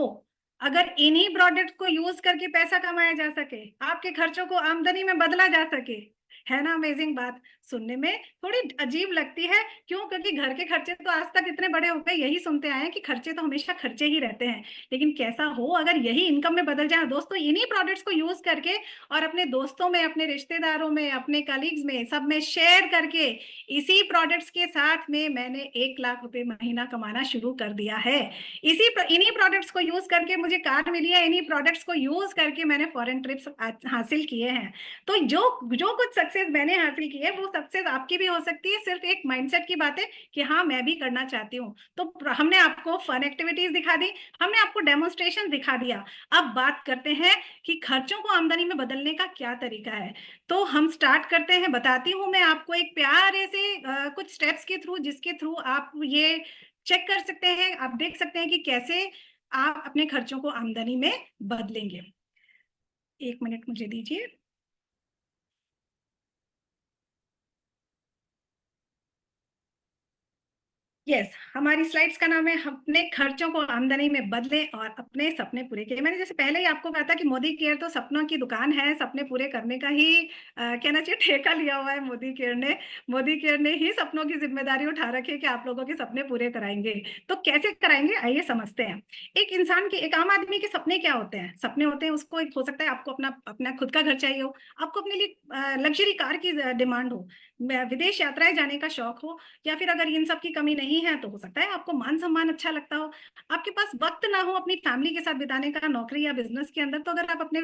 अगर इन्हीं प्रोडक्ट को यूज करके पैसा कमाया जा सके, आपके खर्चों को आमदनी में बदला जा सके, है ना अमेजिंग बात। सुनने में थोड़ी अजीब लगती है, क्यों? क्योंकि घर के खर्चे तो आज तक इतने बड़े हो गए, यही सुनते आए हैं कि खर्चे तो हमेशा खर्चे ही रहते हैं। लेकिन कैसा हो अगर यही इनकम में बदल जाए दोस्तों, इन्हीं प्रोडक्ट्स को यूज करके और अपने दोस्तों में, अपने रिश्तेदारों में, अपने कलीग्स में, सब में शेयर करके इसी प्रोडक्ट्स के साथ में मैंने 1 लाख रुपए महीना कमाना शुरू कर दिया है। इन्हीं प्रोडक्ट्स को यूज करके मुझे कार मिली है, इन्हीं प्रोडक्ट्स को यूज करके मैंने फॉरेन ट्रिप्स हासिल किए हैं। तो जो कुछ सक्सेस मैंने हासिल की है वो सक्सेस आपकी भी हो सकती है। सिर्फ एक माइंडसेट की बात है कि हाँ मैं भी करना चाहती हूँ। तो हमने आपको फन एक्टिविटीज दिखा दी, हमने आपको डेमोन्स्ट्रेशन दिखा दिया। अब बात करते हैं कि खर्चों को आमदनी में बदलने का क्या तरीका है। तो हम स्टार्ट करते हैं। बताती हूँ मैं आपको एक प्यारे से कुछ स्टेप्स के थ्रू, जिसके थ्रू आप ये चेक कर सकते हैं, आप देख सकते हैं कि कैसे आप अपने खर्चों को आमदनी में बदलेंगे। 1 मिनट मुझे दीजिए। यस, हमारी स्लाइड्स का नाम है अपने खर्चों को आमदनी में बदलें और अपने सपने पूरे किए। मैंने जैसे पहले ही आपको कहा था कि मोदी केयर तो सपनों की दुकान है, सपने पूरे करने का ही कहना चाहिए ठेका लिया हुआ है मोदी केयर ने। मोदी केयर ने ही सपनों की जिम्मेदारी उठा रखी है कि आप लोगों के सपने पूरे कराएंगे। तो कैसे कराएंगे आइए समझते हैं। एक आम आदमी के सपने क्या होते हैं? सपने होते हैं, उसको हो सकता है आपको अपना खुद का घर चाहिए हो, आपको अपने लिए लग्जरी कार की डिमांड हो, विदेश यात्राएं जाने का शौक हो, या फिर अगर इन सब की कमी नहीं है तो हो सकता है आपको मान सम्मान अच्छा लगता हो, आपके पास वक्त ना हो अपनी फैमिली के साथ बिताने का नौकरी या बिजनेस के अंदर, तो अगर आप अपने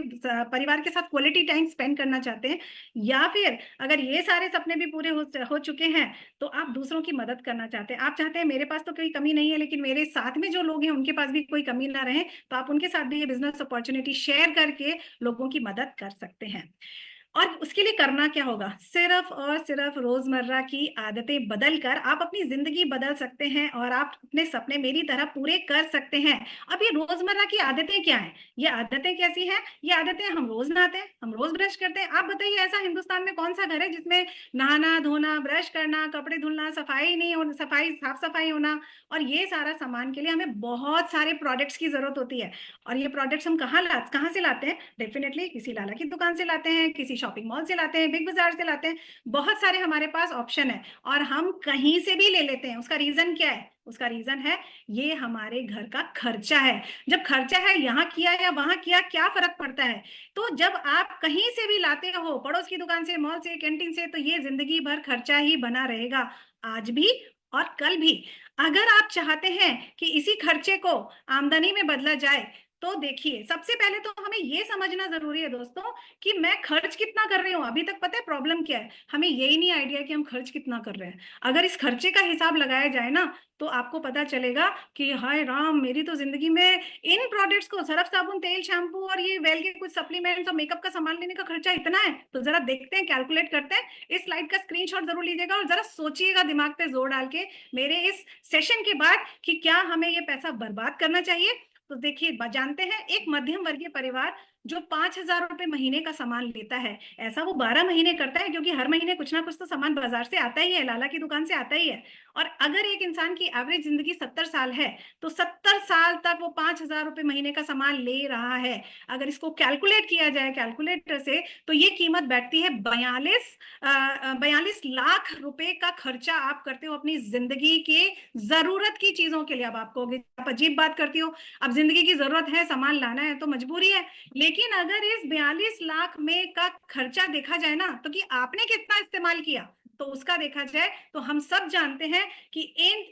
परिवार के साथ क्वालिटी टाइम स्पेंड करना चाहते हैं, या फिर अगर ये सारे सपने भी पूरे हो चुके हैं तो आप दूसरों की मदद करना चाहते हैं। आप चाहते हैं मेरे पास तो कोई कमी नहीं है लेकिन मेरे साथ में जो लोग हैं उनके पास भी कोई कमी ना रहे, तो आप उनके साथ भी ये बिजनेस अपॉर्चुनिटी शेयर करके लोगों की मदद कर सकते हैं। और उसके लिए करना क्या होगा? सिर्फ और सिर्फ रोजमर्रा की आदतें बदलकर आप अपनी जिंदगी बदल सकते हैं और आप अपने सपने मेरी तरह पूरे कर सकते हैं। अब ये रोजमर्रा की आदतें क्या हैं? ये आदतें कैसी हैं? ये आदतें, हम रोज नहाते हैं, हम रोज ब्रश करते हैं। आप बताइए ऐसा हिंदुस्तान में कौन सा घर है जिसमें नहाना धोना, ब्रश करना, कपड़े धुलना, सफाई नहीं होना, साफ सफाई होना, और ये सारा सामान के लिए हमें बहुत सारे प्रोडक्ट्स की जरूरत होती है। और ये प्रोडक्ट्स हम कहाँ से लाते हैं? डेफिनेटली किसी लाला की दुकान से लाते हैं, किसी शॉपिंग मॉल से लाते हैं, बिग बाजार से लाते हैं, बहुत सारे हमारे पास ऑप्शन है और हम कहीं से भी ले लेते हैं। उसका रीजन क्या है? उसका रीजन है ये हमारे घर का खर्चा है। जब खर्चा है, यहाँ किया या वहां किया, क्या फर्क पड़ता है? तो जब आप कहीं से भी लाते हो, पड़ोस की दुकान से, मॉल से, कैंटीन से, तो ये जिंदगी भर खर्चा ही बना रहेगा, आज भी और कल भी। अगर आप चाहते हैं कि इसी खर्चे को आमदनी में बदला जाए, तो देखिए, सबसे पहले तो हमें ये समझना जरूरी है दोस्तों कि मैं खर्च कितना कर रही हूँ। अभी तक पता है प्रॉब्लम क्या है? हमें यही नहीं आइडिया कि हम खर्च कितना कर रहे हैं। अगर इस खर्चे का हिसाब लगाया जाए ना, तो आपको पता चलेगा कि हाय राम, मेरी तो जिंदगी में इन प्रोडक्ट्स को, सरफ साबुन, तेल, शैम्पू और ये वेल के कुछ सप्लीमेंट्स और मेकअप का सामान लेने का खर्चा इतना है। तो जरा देखते हैं, कैलकुलेट करते हैं। इस स्लाइड का स्क्रीनशॉट जरूर लीजिएगा और जरा सोचिएगा दिमाग पे जोर डाल के मेरे इस सेशन के बाद कि क्या हमें ये पैसा बर्बाद करना चाहिए। तो देखिए, जानते हैं एक मध्यम वर्गीय परिवार जो 5,000 रुपए महीने का सामान लेता है, ऐसा वो 12 महीने करता है, क्योंकि हर महीने कुछ ना कुछ तो सामान बाजार से आता ही है, लाला की दुकान से आता ही है। और अगर एक इंसान की एवरेज जिंदगी 70 साल है, तो 70 साल तक वो 5,000 रुपए महीने का सामान ले रहा है। अगर इसको कैलकुलेट किया जाए कैलकुलेटर से, तो ये कीमत बैठती है 42 लाख रुपए का खर्चा आप करते हो अपनी जिंदगी के जरूरत की चीजों के लिए। अब आपको आप अजीब बात करती हो, अब जिंदगी की जरूरत है, सामान लाना है तो मजबूरी है। लेकिन अगर इस 42 लाख में का खर्चा देखा जाए ना, तो कि आपने कितना इस्तेमाल किया, तो उसका देखा जाए तो हम सब जानते हैं कि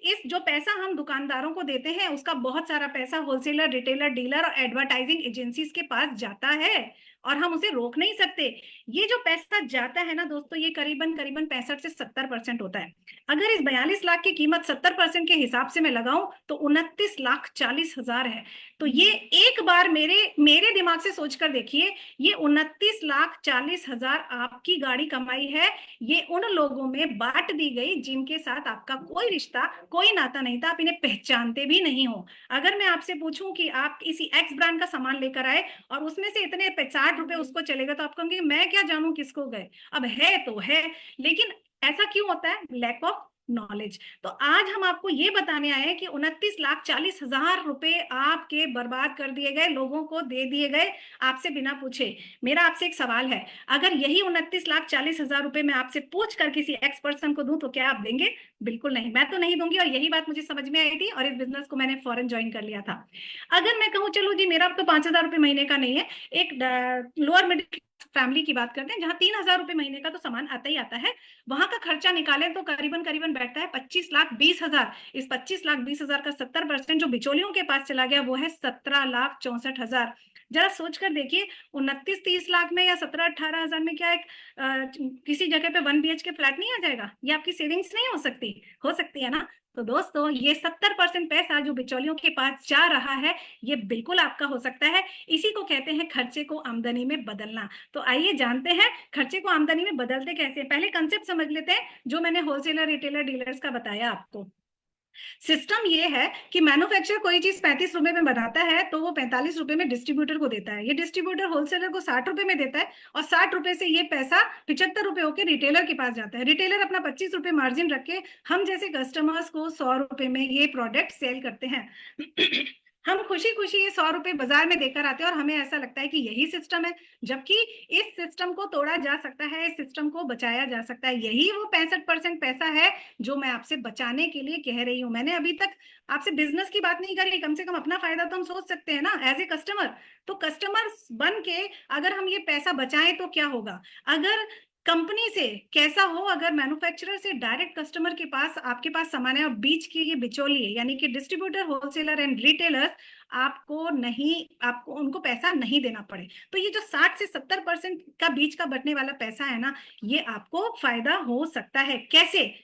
इस जो पैसा हम दुकानदारों को देते हैं, उसका बहुत सारा पैसा होलसेलर, रिटेलर, डीलर और एडवर्टाइजिंग एजेंसीज के पास जाता है और हम उसे रोक नहीं सकते। ये जो पैसा जाता है ना दोस्तों, ये करीबन 65 से 70% होता है। अगर इस 42 लाख की कीमत 70% के हिसाब से मैं लगाऊं, तो 29,40,000 है। तो ये एक बार मेरे दिमाग से सोचकर देखिए, ये 29,40,000 आपकी गाड़ी कमाई है। ये उन लोगों में बांट दी गई जिनके साथ आपका कोई रिश्ता, कोई नाता नहीं था, आप इन्हें पहचानते भी नहीं हो। अगर मैं आपसे पूछूं कि आप किसी एक्स ब्रांड का सामान लेकर आए और उसमें से इतने 60 रुपए उसको चलेगा, तो आप कहोगे मैं क्या जानूं किसको गए। अब है तो है, लेकिन ऐसा क्यों होता है? Lack of knowledge. तो आज हम आपको ये बताने आए हैं कि 29,40,000 रुपए आपके बर्बाद कर दिए गए, लोगों को दे दिए गए आपसे बिना पूछे। मेरा आपसे एक सवाल है, अगर यही 29,40,000 रुपए मैं आपसे पूछ कर किसी एक्स पर्सन को दूं, तो क्या आप देंगे? बिल्कुल नहीं, मैं तो नहीं दूंगी। और यही बात मुझे समझ में आई थी और इस बिजनेस को मैंने फौरन ज्वाइन कर लिया था। अगर मैं कहूँ चलो जी, मेरा तो 5,000 रुपए महीने का नहीं है, एक लोअर मिडिल फैमिली की बात करते हैं जहां 3,000 रुपए महीने का तो सामान आता ही आता है, वहां का खर्चा निकालें तो करीबन बैठता है 25,20,000। इस 25,20,000 का 70% जो बिचौलियों के पास चला गया, वो है 17,64,000। जरा सोच कर देखिए, 29-30 लाख में या 17-18 हजार में क्या एक किसी जगह पे 1 BHK फ्लैट नहीं आ जाएगा? ये आपकी सेविंग्स नहीं हो सकती है ना? तो दोस्तों, ये 70% पैसा जो बिचौलियों के पास जा रहा है, ये बिल्कुल आपका हो सकता है। इसी को कहते हैं खर्चे को आमदनी में बदलना। तो आइए जानते हैं खर्चे को आमदनी में बदलते कैसे। पहले कंसेप्ट समझ लेते हैं जो मैंने होलसेलर, रिटेलर, डीलर्स का बताया आपको। सिस्टम ये है कि मैन्युफैक्चरर कोई चीज 35 रुपए में बनाता है, तो वो 45 रुपए में डिस्ट्रीब्यूटर को देता है। ये डिस्ट्रीब्यूटर होलसेलर को 60 रुपए में देता है और 60 रुपए से ये पैसा 75 रुपए होकर रिटेलर के पास जाता है। रिटेलर अपना 25 रुपए मार्जिन रख के हम जैसे कस्टमर्स को 100 रुपए में ये प्रोडक्ट सेल करते हैं। हम खुशी खुशी ये 100 रुपए बाजार में देकर आते हैं और हमें ऐसा लगता है कि यही सिस्टम है, जबकि इस सिस्टम को तोड़ा जा सकता है, इस सिस्टम को बचाया जा सकता है। यही वो 65% पैसा है जो मैं आपसे बचाने के लिए कह रही हूँ। मैंने अभी तक आपसे बिजनेस की बात नहीं करी, कम से कम अपना फायदा तो हम सोच सकते हैं ना एज ए कस्टमर। तो कस्टमर बन के अगर हम ये पैसा बचाएं तो क्या होगा? अगर कंपनी से कैसा हो, अगर मैन्युफैक्चरर से डायरेक्ट कस्टमर के पास आपके पास सामान है और बीच के ये बिचौलिए यानी कि डिस्ट्रीब्यूटर, होलसेलर एंड रिटेलर्स आपको उनको पैसा नहीं देना पड़े, तो ये जो 60 से 70% का बीच का बटने वाला पैसा है ना, ये आपको फायदा हो सकता है। कैसे?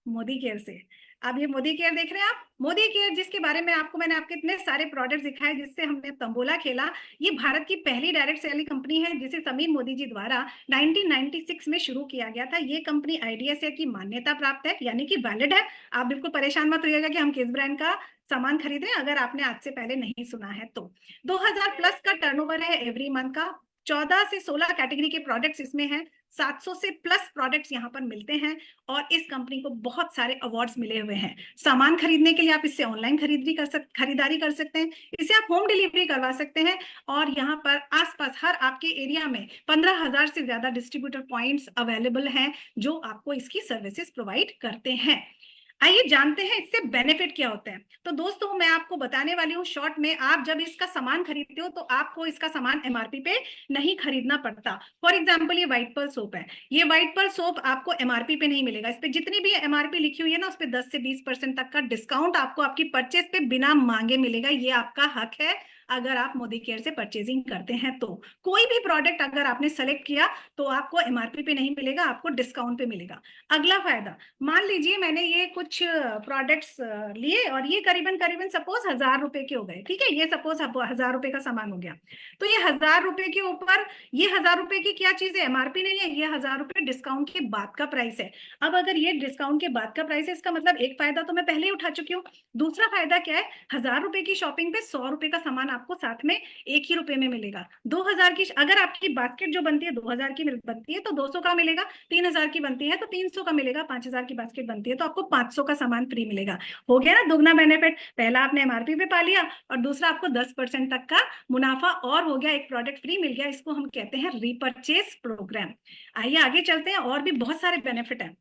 मोदी केयर से। अब ये मोदी केयर देख रहे हैं आप, मोदी केयर जिसके बारे में मैंने आपके इतने सारे प्रोडक्ट्स दिखाए, जिससे हमने तंबोला खेला। ये भारत की पहली डायरेक्ट सेलिंग कंपनी है जिसे समीर मोदी जी द्वारा 1996 में शुरू किया गया था। ये कंपनी IDSA की मान्यता प्राप्त है, यानी कि वैलिड है। आप बिल्कुल परेशान मत होइएगा कि हम किस ब्रांड का सामान खरीद रहे हैं, अगर आपने आज से पहले नहीं सुना है तो। 2000 प्लस का टर्नओवर है एवरी मंथ का। 14 से 16 कैटेगरी के प्रोडक्ट्स इसमें हैं। 700 से प्लस प्रोडक्ट्स यहाँ पर मिलते हैं और इस कंपनी को बहुत सारे अवार्ड्स मिले हुए हैं। सामान खरीदने के लिए आप इससे ऑनलाइन खरीदारी कर सकते हैं, इसे आप होम डिलीवरी करवा सकते हैं और यहाँ पर आसपास हर आपके एरिया में 15,000 से ज्यादा डिस्ट्रीब्यूटर पॉइंट्स अवेलेबल हैं जो आपको इसकी सर्विसेज प्रोवाइड करते हैं। आइए जानते हैं इससे बेनिफिट क्या होते हैं। तो दोस्तों मैं आपको बताने वाली हूँ शॉर्ट में, आप जब इसका सामान खरीदते हो तो आपको इसका सामान एमआरपी पे नहीं खरीदना पड़ता। फॉर एग्जांपल ये व्हाइट पर्ल सोप है, ये व्हाइट पर्ल सोप आपको एमआरपी पे नहीं मिलेगा। इस पे जितनी भी एमआरपी लिखी हुई है ना उस पे 10 से 20% तक का डिस्काउंट आपको आपकी परचेज पे बिना मांगे मिलेगा। ये आपका हक है अगर आप मोदी केयर से परचेजिंग करते हैं तो। कोई भी प्रोडक्ट अगर आपने सेलेक्ट किया तो आपको एमआरपी पे नहीं मिलेगा, आपको डिस्काउंट पे मिलेगा। अगला फायदा, मान लीजिए मैंने ये कुछ प्रोडक्ट्स लिए और ये करीबन सपोज 1,000 रुपए के हो गए, ठीक है, ये सपोज 1,000 रुपए का सामान हो गया। तो ये 1,000 रुपए के ऊपर ये 1,000 रुपए की क्या चीज है, एमआरपी नहीं है, ये 1,000 रुपए डिस्काउंट के बाद का प्राइस है। अब अगर ये डिस्काउंट के बाद का प्राइस है, इसका मतलब एक फायदा तो मैं पहले ही उठा चुकी हूँ। दूसरा फायदा क्या है, 1,000 रुपए की शॉपिंग पे 100 रुपए का सामान आपको साथ में एक ही रुपए में मिलेगा। 2,000 की अगर आपकी बास्केट जो बनती है 2,000 की बनती है तो 200 का मिलेगा, 3,000 की बनती है तो 300 का मिलेगा, 5,000 की बास्केट बनती है तो आपको 500 का सामान फ्री मिलेगा। हो गया ना दुगना बेनिफिट, पहला आपने एमआरपी पे पा लिया और दूसरा आपको 10% तक का मुनाफा और हो गया, एक प्रोडक्ट फ्री मिल गया। इसको हम कहते हैं रीपरचेज प्रोग्राम। आइए आगे चलते हैं, और भी बहुत सारे बेनिफिट हैं।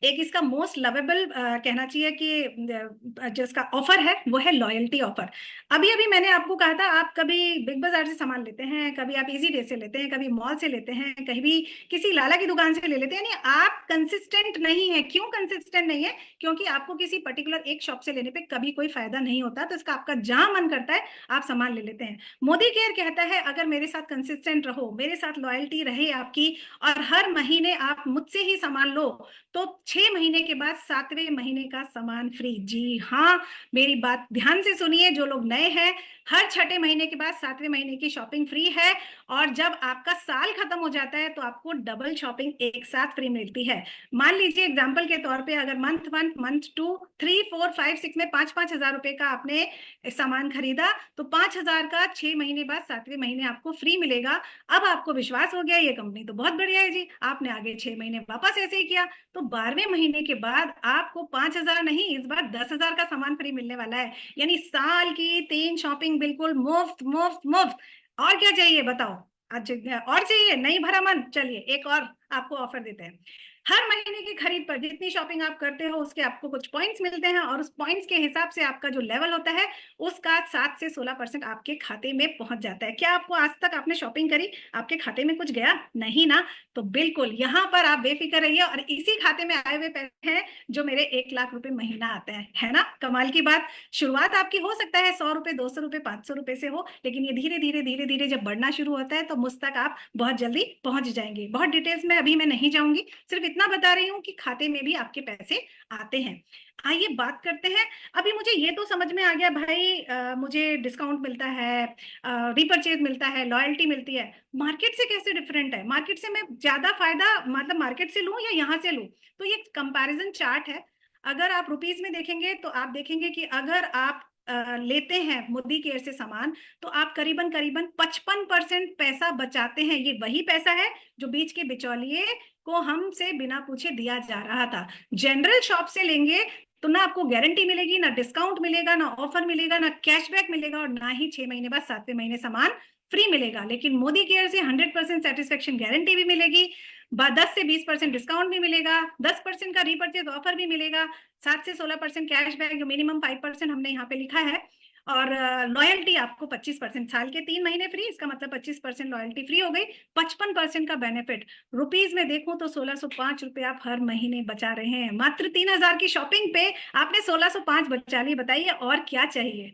एक इसका मोस्ट लवेबल कहना चाहिए कि जिसका ऑफर है वो है लॉयल्टी ऑफर। अभी अभी मैंने आपको कहा था, आप कभी बिग बाजार से सामान लेते हैं, कभी आप इजी डे से लेते हैं, कभी मॉल से लेते हैं, कहीं भी किसी लाला की दुकान से ले लेते हैं, यानी आप कंसिस्टेंट नहीं है। क्यों कंसिस्टेंट नहीं है, क्योंकि आपको किसी पर्टिकुलर एक शॉप से लेने पे कभी कोई फायदा नहीं होता, तो इसका आपका जहां मन करता है आप सामान ले लेते हैं। मोदी केयर कहता है अगर मेरे साथ कंसिस्टेंट रहो, मेरे साथ लॉयल्टी रहे आपकी और हर महीने आप मुझसे ही सामान लो तो 6 महीने के बाद 7वें महीने का सामान फ्री। जी हाँ, मेरी बात ध्यान से सुनिए जो लोग नए हैं, हर 6ठे महीने के बाद 7वें महीने की शॉपिंग फ्री है और जब आपका साल खत्म हो जाता है तो आपको डबल शॉपिंग एक साथ फ्री मिलती है। मान लीजिए एग्जांपल के तौर पे अगर मंथ 1, मंथ 2, 3, 4, 5, 6 में 5-5 हजार रुपए का आपने सामान खरीदा तो 5,000 का 6 महीने बाद 7वें महीने आपको फ्री मिलेगा। अब आपको विश्वास हो गया ये कंपनी तो बहुत बढ़िया है जी, आपने आगे 6 महीने वापस ऐसे ही किया तो 12वें महीने के बाद आपको 5,000 नहीं, इस बार 10,000 का सामान फ्री मिलने वाला है। यानी साल की 3 शॉपिंग बिल्कुल मुफ्त मुफ्त मुफ्त। और क्या चाहिए बताओ, अच्छा और चाहिए, नहीं भरा मन, चलिए एक और आपको ऑफर देते हैं। हर महीने की खरीद पर जितनी शॉपिंग आप करते हो उसके आपको कुछ पॉइंट्स मिलते हैं और उस पॉइंट्स के हिसाब से आपका जो लेवल होता है उसका 7 से 16% आपके खाते में पहुंच जाता है। क्या आपको आज तक आपने शॉपिंग करी, आपके खाते में कुछ गया नहीं ना, तो बिल्कुल यहाँ पर आप बेफिक्र रहिए और इसी खाते में आए हुए पैसे हैं जो मेरे 1 लाख रुपए महीना आते हैं, है ना कमाल की बात। शुरुआत आपकी हो सकता है 100 रुपए, 200 रुपए, 500 रुपए से हो, लेकिन ये धीरे धीरे धीरे धीरे जब बढ़ना शुरू होता है तो मुझ तक आप बहुत जल्दी पहुंच जाएंगे। बहुत डिटेल्स में अभी मैं नहीं जाऊंगी, सिर्फ इतना बता रही हूँ कि खाते में भी आपके पैसे आते हैं। आइए बात करते हैं, अभी मुझे ये तो समझ में आ गया भाई, मुझे डिस्काउंट मिलता है, रीपरचेज मिलता है, लॉयल्टी मिलती है। मार्केट से कैसे डिफरेंट है, मार्केट से मैं ज्यादा फायदा मतलब मार्केट से लूं या यहाँ से लूं, तो ये कंपैरिजन चार्ट है। अगर आप रुपीज में देखेंगे तो आप देखेंगे कि अगर आप लेते हैं मोदी केयर से सामान तो आप करीबन 55% पैसा बचाते हैं। ये वही पैसा है जो बीच के बिचौलिए को हमसे बिना पूछे दिया जा रहा था। जनरल शॉप से लेंगे तो ना आपको गारंटी मिलेगी, ना डिस्काउंट मिलेगा, ना ऑफर मिलेगा, ना कैशबैक मिलेगा और ना ही 6 महीने बाद 7वें महीने सामान फ्री मिलेगा। लेकिन मोदी केयर से 100% सेटिस्फेक्शन गारंटी भी मिलेगी, 10 से 20% डिस्काउंट भी मिलेगा, 10% का रीपरचेज ऑफर भी मिलेगा, 7 से 16% कैशबैक जो मिनिमम 5% हमने यहाँ पे लिखा है, और लॉयल्टी आपको 25%, साल के 3 महीने फ्री, इसका मतलब 25% लॉयल्टी फ्री हो गई, 55% का बेनिफिट। रुपीज में देखूं तो 1605 रुपए आप हर महीने बचा रहे हैं। मात्र 3,000 की शॉपिंग पे आपने 1605 बचा लिए, बताइए और क्या चाहिए,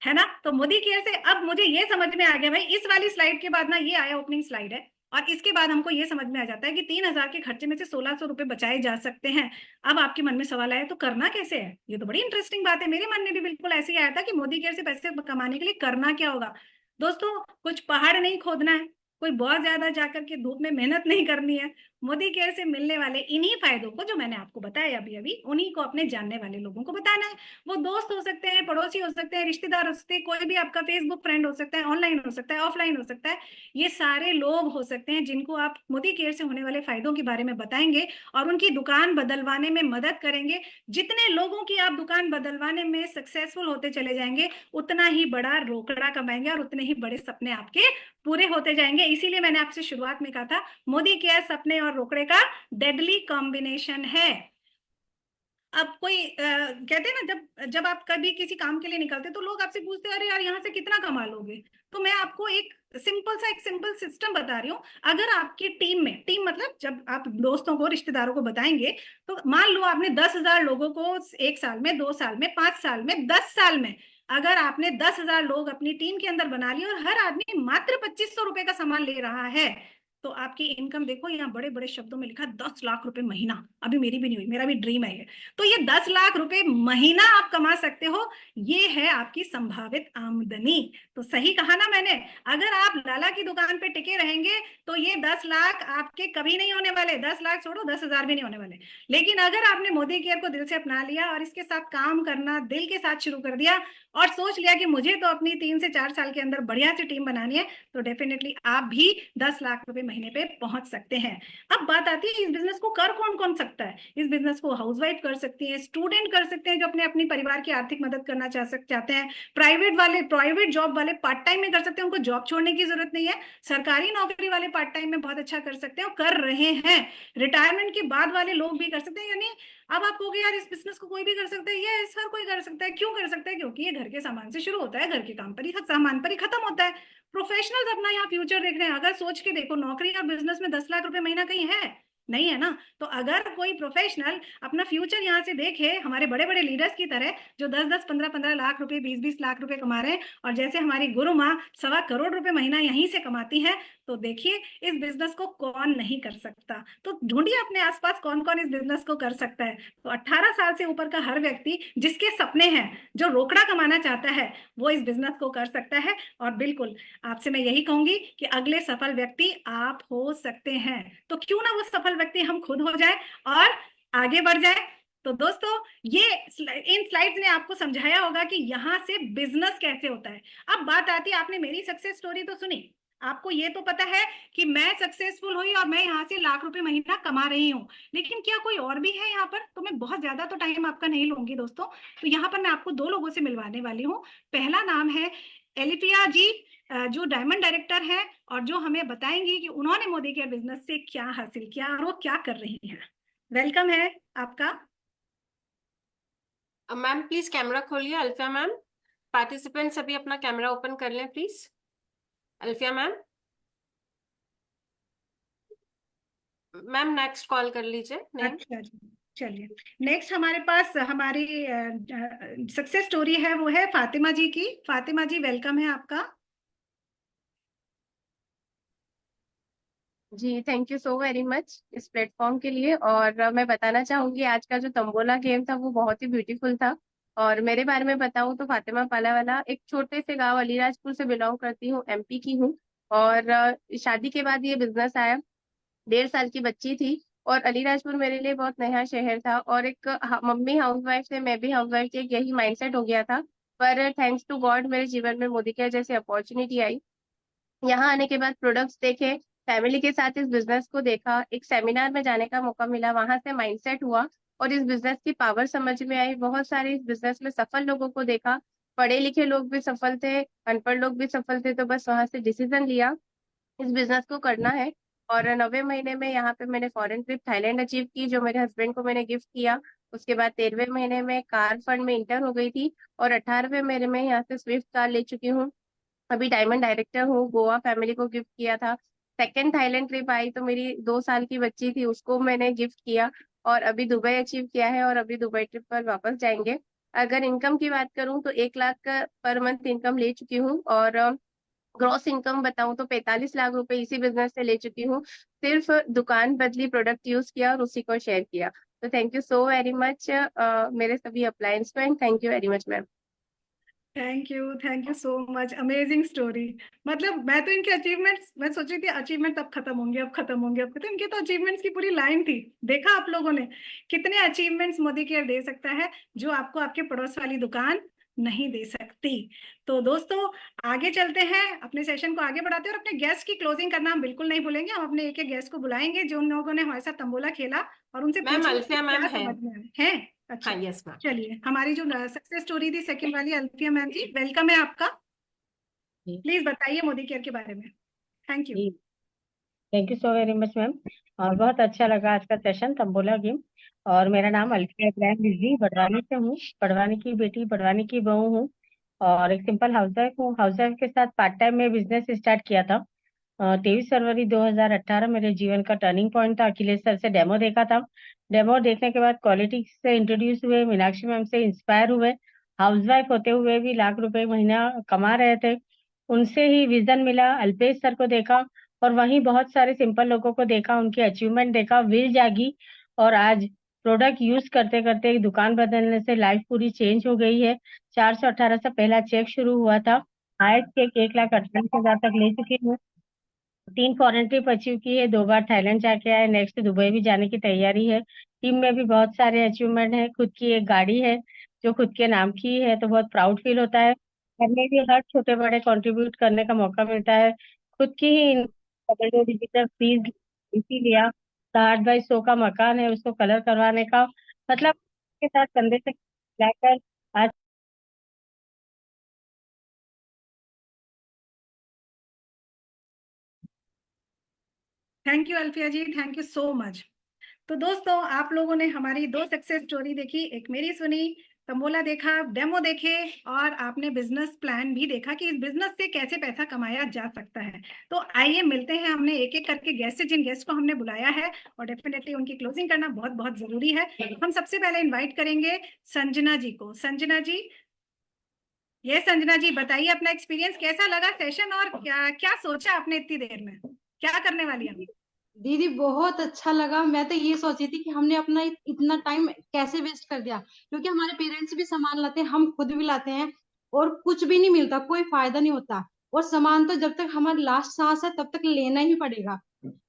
है ना। तो मोदी केयर से अब मुझे ये समझ में आ गया भाई, इस वाली स्लाइड के बाद ना ये आया ओपनिंग स्लाइड है और इसके बाद हमको ये समझ में आ जाता है कि 3,000 के खर्चे में से 1,600 रुपए बचाए जा सकते हैं। अब आपके मन में सवाल आया तो करना कैसे है, ये तो बड़ी इंटरेस्टिंग बात है। मेरे मन में भी बिल्कुल ऐसे ही आया था कि मोदी केयर से पैसे कमाने के लिए करना क्या होगा। दोस्तों कुछ पहाड़ नहीं खोदना है, कोई बहुत ज्यादा जाकर के धूप में मेहनत नहीं करनी है, मोदी केयर से मिलने वाले इन्हीं फायदों को जो मैंने आपको बताया अभी अभी, उन्हीं को अपने जानने वाले लोगों को बताना है। वो दोस्त हो सकते हैं, पड़ोसी हो सकते हैं, रिश्तेदार हो सकते हैं, कोई भी आपका फेसबुक फ्रेंड हो सकता है, ऑनलाइन हो सकता है, ऑफलाइन हो सकता है। ये सारे लोग हो सकते हैं जिनको आप मोदी केयर से होने वाले फायदों के बारे में बताएंगे और उनकी दुकान बदलवाने में मदद करेंगे। जितने लोगों की आप दुकान बदलवाने में सक्सेसफुल होते चले जाएंगे, उतना ही बड़ा रोकड़ा कमाएंगे और उतने ही बड़े सपने आपके पूरे होते जाएंगे। इसीलिए मैंने आपसे शुरुआत में कहा था, मोदी केयर सपने और रोकड़े का डेडली कॉम्बिनेशन है। अब कोई कहते हैं ना, जब जब आप कभी किसी काम के लिए निकलते तो लोग आपसे पूछते हैं, अरे यार यहाँ से कितना कमा लोगे? तो मैं आपको एक सिंपल सिस्टम बता रही हूँ। अगर आपकी टीम में, टीम मतलब जब आप दोस्तों को, रिश्तेदारों को बताएंगे, तो मान लो आपने 10,000 लोगों को 1 साल में, 2 साल में, 5 साल में, 10 साल में, अगर आपने 10,000 लोग अपनी टीम के अंदर बना लिए और हर आदमी मात्र 2500 रुपए का सामान ले रहा है, तो आपकी इनकम देखो, यहाँ बड़े बड़े शब्दों में लिखा 10 लाख रुपए महीना। अभी मेरी भी नहीं हुई, मेरा भी ड्रीम है ये। तो ये 10 लाख रुपए महीना आप कमा सकते हो, ये है आपकी संभावित आमदनी। तो सही कहा ना मैंने? अगर आप लाला की दुकान पे टिके रहेंगे तो ये 10 लाख आपके कभी नहीं होने वाले। 10 लाख छोड़ो, 10,000 भी नहीं होने वाले। लेकिन अगर आपने मोदी केयर को दिल से अपना लिया और इसके साथ काम करना दिल के साथ शुरू कर दिया और सोच लिया कि मुझे तो अपनी 3 से 4 साल के अंदर बढ़िया सी टीम बनानी है, तो डेफिनेटली आप भी 10 लाख रुपए महीने पे पहुंच सकते हैं। अब बात आती है, इस बिजनेस को कर कौन कौन सकता है? इस बिजनेस को हाउसवाइफ कर सकती है, स्टूडेंट कर सकते हैं जो अपने अपनी परिवार की आर्थिक मदद करना चाहते हैं, प्राइवेट जॉब वाले पार्ट टाइम में कर सकते हैं, उनको जॉब छोड़ने की जरूरत नहीं है, सरकारी नौकरी वाले पार्ट टाइम में बहुत अच्छा कर सकते हैं और कर रहे हैं, रिटायरमेंट के बाद वाले लोग भी कर सकते हैं। यानी अब आप कहोगे यार इस बिजनेस को कोई भी कर सकता है, ये हर कोई कर सकता है। क्यों कर सकता है? क्योंकि ये घर के सामान से शुरू होता है, घर के काम पर ही, सामान पर ही खत्म होता है। प्रोफेशनल्स अपना यहाँ फ्यूचर देख रहे हैं। अगर सोच के देखो, नौकरी और बिजनेस में 10 लाख रुपए महीना कहीं है? नहीं है ना। तो अगर कोई प्रोफेशनल अपना फ्यूचर यहाँ से देखे, हमारे बड़े बड़े लीडर्स की तरह जो 10-10, 15-15 लाख रुपए, 20-20 लाख रुपए कमा रहे हैं, और जैसे हमारी गुरु माँ 1.25 करोड़ रुपए महीना यहीं से कमाती हैं, तो देखिए इस बिजनेस को कौन नहीं कर सकता। तो ढूंढिए अपने आसपास कौन कौन इस बिजनेस को कर सकता है। तो 18 साल से ऊपर का हर व्यक्ति जिसके सपने हैं, जो रोकड़ा कमाना चाहता है, वो इस बिजनेस को कर सकता है। और बिल्कुल आपसे मैं यही कहूंगी कि अगले सफल व्यक्ति आप हो सकते हैं। तो क्यों ना वो सफल व्यक्ति हम खुद हो जाए और आगे बढ़ जाए। तो दोस्तों, ये इन स्लाइड्स ने आपको समझाया होगा कि यहाँ से बिजनेस कैसे होता है। अब बात आती है, आपने मेरी सक्सेस स्टोरी तो सुनी, आपको ये तो पता है कि मैं सक्सेसफुल हुई और मैं यहाँ से लाख रुपए महीना कमा रही हूँ, लेकिन क्या कोई और भी है यहाँ पर? तो मैं बहुत ज्यादा तो टाइम आपका नहीं लूंगी दोस्तों। तो यहाँ पर मैं आपको 2 लोगों से मिलवाने वाली हूँ। पहला नाम है एलिफिया जी, जो डायमंड डायरेक्टर है और जो हमें बताएंगी कि उन्होंने मोदी केयर बिजनेस से क्या हासिल किया और वो क्या कर रही हैं। वेलकम है आपका। मैम प्लीज कैमरा खोलिए। अल्फिया मैम, पार्टिसिपेंट्स अभी अपना कैमरा ओपन कर लें please. Alfiya ma'am, ma'am next call कर लीजिए। अच्छा जी, चलिए। नेक्स्ट हमारे पास हमारी सक्सेस स्टोरी है, वो है फातिमा जी की। फातिमा जी, वेलकम है आपका। जी, thank you so very much इस प्लेटफॉर्म के लिए। और मैं बताना चाहूंगी आज का जो तंबोला गेम था वो बहुत ही ब्यूटीफुल था। और मेरे बारे में बताऊं तो फातिमा पालावाला एक छोटे से गांव अलीराजपुर से बिलोंग करती हूँ, एमपी की हूँ। और शादी के बाद ये बिजनेस आया। 1.5 साल की बच्ची थी और अलीराजपुर मेरे लिए बहुत नया शहर था। और एक मम्मी हाउसवाइफ थे, मैं भी हाउसवाइफ थी, एक यही माइंडसेट हो गया था। पर थैंक्स टू गॉड मेरे जीवन में मोदी केयर जैसी अपॉर्चुनिटी आई। यहाँ आने के बाद प्रोडक्ट्स देखे, फैमिली के साथ इस बिजनेस को देखा, एक सेमिनार में जाने का मौका मिला, वहां से माइंडसेट हुआ और इस बिजनेस की पावर समझ में आई। बहुत सारे इस बिजनेस में सफल लोगों को देखा, पढ़े लिखे लोग भी सफल थे, अनपढ़ लोग भी सफल थे। तो बस वहां से डिसीजन लिया इस बिजनेस को करना है। और 9वें महीने में यहाँ पे मैंने फॉरेन ट्रिप थाईलैंड अचीव की, जो मेरे हस्बैंड को मैंने गिफ्ट किया। उसके बाद 13वें महीने में कार फंड में इंटर हो गई थी और 18वें महीने में यहाँ से स्विफ्ट कार ले चुकी हूँ। अभी डायमंड डायरेक्टर हूँ, गोवा फैमिली को गिफ्ट किया था। सेकेंड थाईलैंड ट्रिप आई तो मेरी 2 साल की बच्ची थी, उसको मैंने गिफ्ट किया। और अभी दुबई अचीव किया है और अभी दुबई ट्रिप पर वापस जाएंगे। अगर इनकम की बात करूं तो 1 लाख का पर मंथ इनकम ले चुकी हूँ। और ग्रॉस इनकम बताऊं तो 45 लाख रुपए इसी बिजनेस से ले चुकी हूँ। सिर्फ दुकान बदली, प्रोडक्ट यूज किया और उसी को शेयर किया। तो thank you so very much मेरे सभी अप्लायंस को, and thank you very much ma'am. Thank you so much, amazing story. मतलब मैं तो इनके अचीवमेंट्स, मैं सोच रही थी अचीवमेंट अब खत्म होंगे, अब खत्म होंगे, अब खत्म, इनके तो अचीवमेंट्स की पूरी लाइन थी। देखा आप लोगों ने कितने अचीवमेंट्स मोदी केयर दे सकता है, जो आपको आपके पड़ोस वाली दुकान नहीं दे सकती। तो दोस्तों आगे चलते हैं, अपने सेशन को आगे बढ़ाते हैं, और अपने गेस्ट की क्लोजिंग करना हम बिल्कुल नहीं भूलेंगे। हम अपने एक एक गेस्ट को बुलाएंगे जो उन लोगों ने हमारे साथ तंबोला खेला, और उनसे मैम पूछेंगे अल्फिया कि मैम क्या है। समझ में आया है। अच्छा, हाँ, यस मैम। चलिए हमारी जो सक्सेस स्टोरी थी सेकंड वाली, अल्फिया मैम जी, वेलकम है आपका। जी प्लीज बताइए मोदी केयर के बारे में। Thank you. जी, thank you so very much ma'am. और बहुत अच्छा लगा आज का सेशन तंबोला गेम। और मेरा नाम अल्फिया इब्राहिम रिजवी, बड़वानी से हूँ, बड़वानी की बेटी, बड़वानी की बहू हूँ, और एक सिंपल हाउसवाइफ हूँ। हाउसवाइफ के साथ पार्ट टाइम में बिजनेस स्टार्ट किया था। 23 फरवरी 2018 मेरे जीवन का टर्निंग पॉइंट था। अखिलेश सर से डेमो देखा था। डेमो देखने के बाद क्वालिटी से इंट्रोड्यूस हुए, मीनाक्षी मैम से इंस्पायर हुए। हाउसवाइफ होते हुए भी लाख रुपए महीना कमा रहे थे, उनसे ही विजन मिला। अल्पेश सर को देखा, और वहीं बहुत सारे सिंपल लोगों को देखा, उनके अचीवमेंट देखा, विल जागी। और आज प्रोडक्ट यूज करते करते दुकान बदलने से लाइफ पूरी चेंज हो गई है। 418 से पहला चेक शुरू हुआ था। हाईएस्ट चेक 1,48,000 तक ले चुकी हूँ। 3 फॉरेन ट्रिप अचीव की है, 2 बार थाईलैंड जाके आए, नेक्स्ट दुबई भी जाने की तैयारी है। टीम में भी बहुत सारे अचीवमेंट है। खुद की एक गाड़ी है जो खुद के नाम की है, तो बहुत प्राउड फील होता है। घर में भी हर छोटे बड़े कंट्रीब्यूट करने का मौका मिलता है। खुद की ही डिजिटल फीस इसी लिया। 8 बाई 100 का मकान है, उसको कलर करवाने का, मतलब के साथ कंधे से मिलाकर आज thank you Alfiya ji, thank you so much. तो दोस्तों आप लोगों ने हमारी 2 सक्सेस स्टोरी देखी, एक मेरी सुनी, तंबोला देखा, डेमो देखे, और आपने बिजनेस प्लान भी देखा कि इस बिजनेस से कैसे पैसा कमाया जा सकता है। तो आइए मिलते हैं, हमने एक एक करके गेस्ट, जिन गेस्ट को हमने बुलाया है, और डेफिनेटली उनकी क्लोजिंग करना बहुत बहुत जरूरी है। हम सबसे पहले इन्वाइट करेंगे संजना जी को। संजना जी, ये संजना जी बताइए अपना एक्सपीरियंस, कैसा लगा सेशन, और क्या क्या सोचा आपने इतनी देर में, क्या करने वाली है। दीदी बहुत अच्छा लगा। मैं तो ये सोची थी कि हमने अपना इतना टाइम कैसे वेस्ट कर दिया, क्योंकि हमारे पेरेंट्स भी सामान लाते हैं, हम खुद भी लाते हैं, और कुछ भी नहीं मिलता, कोई फायदा नहीं होता। और सामान तो जब तक हमारी लास्ट सांस है तब तक लेना ही पड़ेगा।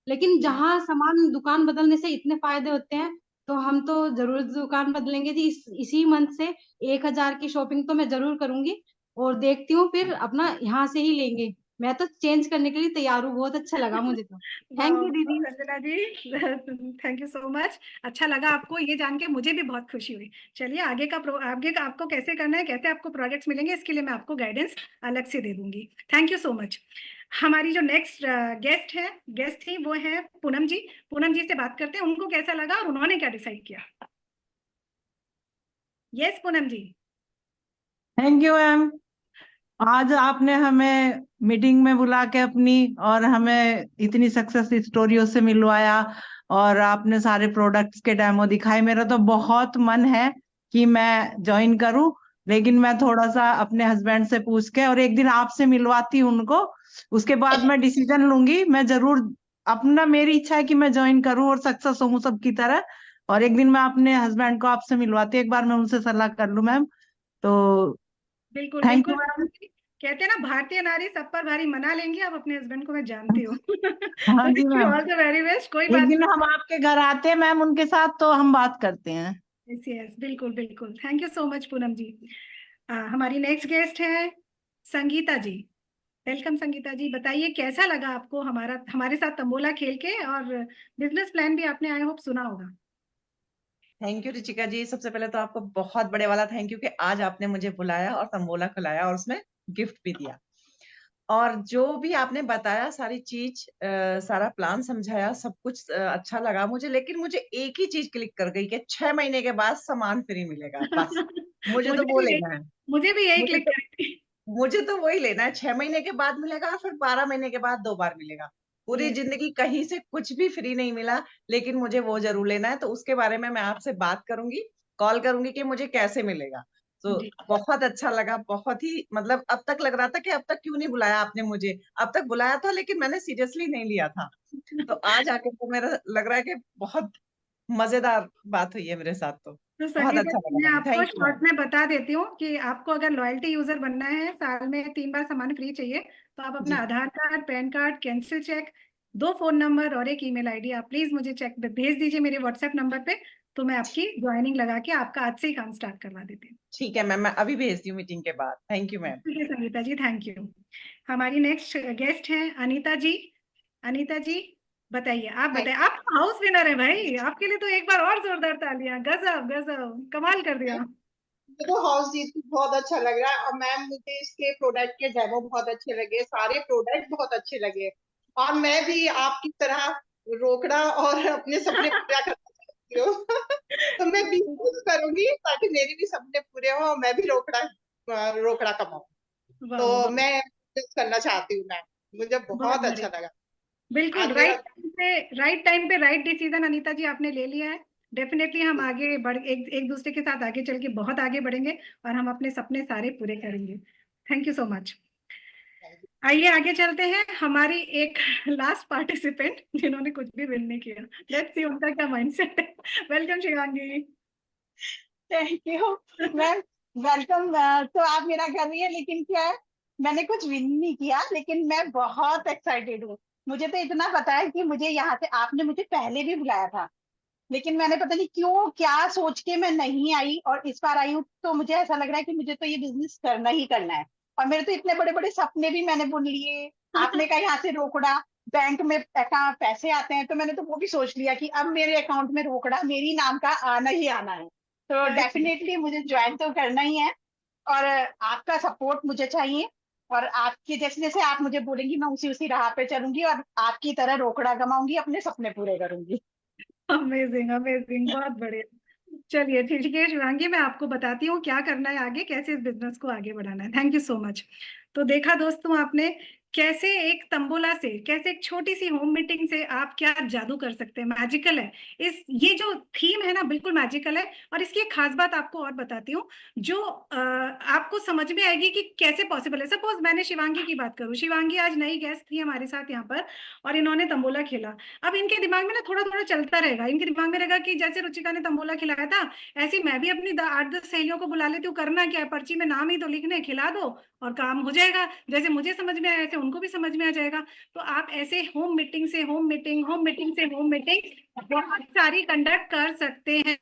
लेकिन जहाँ सामान दुकान बदलने से इतने फायदे होते हैं, तो हम तो जरूर दुकान बदलेंगे जी। इसी मंथ से 1,000 की शॉपिंग तो मैं जरूर करूंगी, और देखती हूँ फिर अपना यहाँ से ही लेंगे। मैं तो चेंज करने के लिए तैयार हूँ। बहुत अच्छा लगा मुझे तो। थैंक यू दीदी। Sanjana ji thank you so much. अच्छा लगा आपको ये जान के, मुझे भी बहुत खुशी हुई। चलिए आगे का आगे का आपको कैसे करना है, कैसे आपको प्रोजेक्ट्स मिलेंगे, इसके लिए मैं आपको गाइडेंस अलग से दे दूंगी। Thank you so much. हमारी जो नेक्स्ट गेस्ट थी वो है पूनम जी। पूनम जी से बात करते हैं, उनको कैसा लगा और उन्होंने क्या डिसाइड किया। Yes Poonam ji. Thank you ma'am. आज आपने हमें मीटिंग में बुला के अपनी, और हमें इतनी सक्सेस स्टोरियों से मिलवाया, और आपने सारे प्रोडक्ट्स के डेमो दिखाए। मेरा तो बहुत मन है कि मैं ज्वाइन करूं, लेकिन मैं थोड़ा सा अपने हस्बैंड से पूछ के, और एक दिन आपसे मिलवाती हूं उनको, उसके बाद मैं डिसीजन लूंगी। मैं जरूर अपना, मेरी इच्छा है कि मैं ज्वाइन करूं और सक्सेस हूं सबकी तरह। और एक दिन मैं अपने हस्बैंड को आपसे मिलवाती, एक बार मैं उनसे सलाह कर लूं मैम। तो बिल्कुल थैंक यू बिल्कुल मैम। पूनम जी। कहते हैं ना भारतीय नारी सब पर भारी, मना लेंगी आप अपने हस्बैंड को, मैं जानती हूँ हाँ तो जी wish you ma'am. All the very best. कोई एक बात दिन नहीं। हम आपके घर आते हैं मैम, उनके साथ तो हम बात करते हैं। यस यस, बिल्कुल बिल्कुल। Thank you so much Poonam ji. हमारी नेक्स्ट गेस्ट है संगीता जी। वेलकम संगीता जी, बताइए कैसा लगा आपको हमारे साथ तंबोला खेल के, और बिजनेस प्लान भी आपने आई होप सुना होगा। थैंक यू रुचिका जी। सबसे पहले तो आपको बहुत बड़े वाला थैंक यू कि आज आपने मुझे बुलाया और तंबोला खिलाया और उसमें गिफ्ट भी दिया। और जो भी आपने बताया सारी चीज, सारा प्लान समझाया, सब कुछ अच्छा लगा मुझे। लेकिन मुझे एक ही चीज क्लिक कर गई कि 6 महीने के बाद सामान फ्री मिलेगा, बस। मुझे तो वो लेना है। मुझे भी यही मुझे क्लिक तो करी थी। मुझे तो वही लेना है। 6 महीने के बाद मिलेगा, फिर 12 महीने के बाद 2 बार मिलेगा। पूरी यस जिंदगी कहीं से कुछ भी फ्री नहीं मिला, लेकिन मुझे वो जरूर लेना है। तो उसके बारे में मैं आपसे बात करूंगी, कॉल करूंगी कि मुझे कैसे मिलेगा। तो जी। बहुत अच्छा लगा, बहुत ही, मतलब अब तक लग रहा था कि अब तक क्यों नहीं बुलाया आपने मुझे। अब तक बुलाया था लेकिन मैंने सीरियसली नहीं लिया था। तो आज आके तो मेरा लग रहा है कि बहुत मजेदार बात हुई है मेरे साथ। तो तो बहुत संगीता अच्छा जी, लगा मैं मैम, आपको थैंक यू मैम। शॉर्ट में बता देती हूँ कि आपको अगर लॉयल्टी यूजर बनना है, साल में 3 बार सामान फ्री चाहिए, तो आप अपना जी Aadhaar card, PAN card, cancel cheque, 2 phone number और एक ईमेल आईडी आप प्लीज मुझे चेक भेज दीजिए मेरे व्हाट्सएप नंबर पे, तो मैं आपकी ज्वाइनिंग लगा के आपका आज से ही काम स्टार्ट करवा देती हूँ। ठीक है मैम, मैं अभी भेजती हूँ मीटिंग के बाद। Thank you ma'am. ठीक है संगीता जी, थैंक यू। हमारी नेक्स्ट गेस्ट हैं अनीता जी। अनीता जी बताइए, आप बताइए, आप हाउस विनर है भाई, आपके लिए तो एक बार और जोरदार तालियां, गजब गजब, कमाल कर दिया। मुझे तो हाउस जीत के बहुत अच्छा लग रहा है, और मैम मुझे इसके प्रोडक्ट के डेमो बहुत अच्छे लगे, सारे प्रोडक्ट बहुत अच्छे लगे, और मैं भी आपकी तरह रोकड़ा और अपने सपने पूरा करना चाहती हूँ। तो मैं बिजनेस करूंगी ताकि मेरे भी सपने पूरे हो और मैं भी रोकड़ा कमाऊं। वाह तो वाह, मैं बिजनेस करना चाहती हूँ मैम, मुझे बहुत बहुत अच्छा बढ़िया। लगा। बिल्कुल आज मेरा राइट टाइम पे राइट डिसीजन अनीता जी आपने ले लिया है। डेफिनेटली हम आगे बढ़ एक दूसरे के साथ आगे चल के बहुत आगे बढ़ेंगे और हम अपने सपने सारे पूरे करेंगे। Thank you so much. आइए आगे चलते हैं, हमारी एक लास्ट पार्टिसिपेंट जिन्होंने कुछ भी विन नहीं किया, लेट्स सी उनका क्या माइंडसेट है। Welcome Shivangi. Thank you ma'am, welcome. तो आप मेरा कर रही है, लेकिन क्या है, मैंने कुछ विन नहीं किया, लेकिन मैं बहुत एक्साइटेड हूँ। मुझे तो इतना पता है कि मुझे यहाँ से आपने मुझे पहले भी बुलाया था, लेकिन मैंने पता नहीं क्यों क्या सोच के मैं नहीं आई, और इस बार आई हूँ तो मुझे ऐसा लग रहा है कि मुझे तो ये बिजनेस करना ही करना है। और मेरे तो इतने बड़े बड़े सपने भी मैंने बुन लिए। आपने कहा यहाँ से रोकड़ा, बैंक में पैसे आते हैं, तो मैंने तो वो भी सोच लिया कि अब मेरे अकाउंट में रोकड़ा मेरी नाम का आना ही आना है। तो डेफिनेटली मुझे ज्वाइन तो करना ही है, और आपका सपोर्ट मुझे चाहिए, और आपके जैसे जैसे आप मुझे बोलेंगी मैं उसी उसी राह पे चलूंगी, और आपकी तरह रोकड़ा कमाऊंगी, अपने सपने पूरे करूंगी। अमेजिंग अमेजिंग, बहुत बढ़िया। चलिए ठीक है शिवांगी, मैं आपको बताती हूँ क्या करना है आगे, कैसे इस बिजनेस को आगे बढ़ाना है। Thank you so much. तो देखा दोस्तों आपने कैसे एक तंबोला से, कैसे एक छोटी सी होम मीटिंग से आप क्या जादू कर सकते हैं, मैजिकल है। ये जो थीम है ना बिल्कुल मैजिकल है। और इसकी एक खास बात आपको और बताती हूँ, जो आपको समझ में आएगी कि कैसे पॉसिबल है। सपोज मैंने शिवांगी की बात करूँ, शिवांगी आज नई गेस्ट थी हमारे साथ यहाँ पर, और इन्होंने तंबोला खेला। अब इनके दिमाग में ना थोड़ा थोड़ा चलता रहेगा, इनके दिमाग में रहेगा कि जैसे रुचिका ने तंबोला खिलाया था, ऐसे ही मैं भी अपनी 8-10 सहेलियों को बुला लेती हूँ, करना क्या है, पर्ची में नाम ही तो लिखने, खिला दो और काम हो जाएगा। जैसे मुझे समझ में आया ऐसे उनको भी समझ में आ जाएगा। तो आप ऐसे होम मीटिंग से होम मीटिंग, होम मीटिंग से होम मीटिंग बहुत सारी कंडक्ट कर सकते हैं।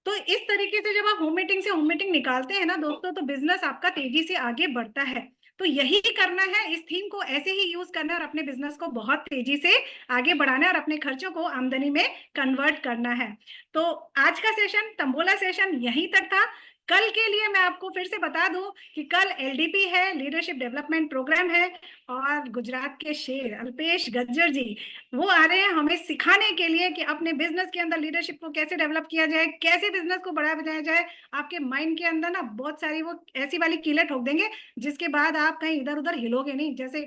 तो इस तरीके से जब आप होम मीटिंग से होम मीटिंग निकालते हैं ना दोस्तों, तो बिजनेस आपका तेजी से आगे बढ़ता है। तो यही करना है, इस थीम को ऐसे ही यूज करना है और अपने बिजनेस को बहुत तेजी से आगे बढ़ाना है और अपने खर्चों को आमदनी में कन्वर्ट करना है। तो आज का सेशन, तंबोला सेशन यहीं तक था। कल के लिए मैं आपको फिर से बता दूं कि कल एलडीपी है, लीडरशिप डेवलपमेंट प्रोग्राम है, और गुजरात के शेर अल्पेश गज्जर जी वो आ रहे हैं हमें सिखाने के लिए कि अपने बिजनेस के अंदर लीडरशिप को कैसे डेवलप किया जाए, कैसे बिजनेस को बढ़ाया जाए। आपके माइंड के अंदर ना बहुत सारी वो ऐसी वाली कीलें ठोक देंगे जिसके बाद आप कहीं इधर उधर हिलोगे नहीं, जैसे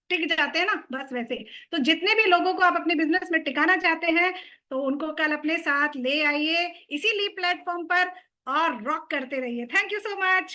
टिक जाते हैं ना बस वैसे। तो जितने भी लोगों को आप अपने बिजनेस में टिकाना चाहते हैं, तो उनको कल अपने साथ ले आइए इसी लीड प्लेटफॉर्म पर और रॉक करते रहिए। Thank you so much.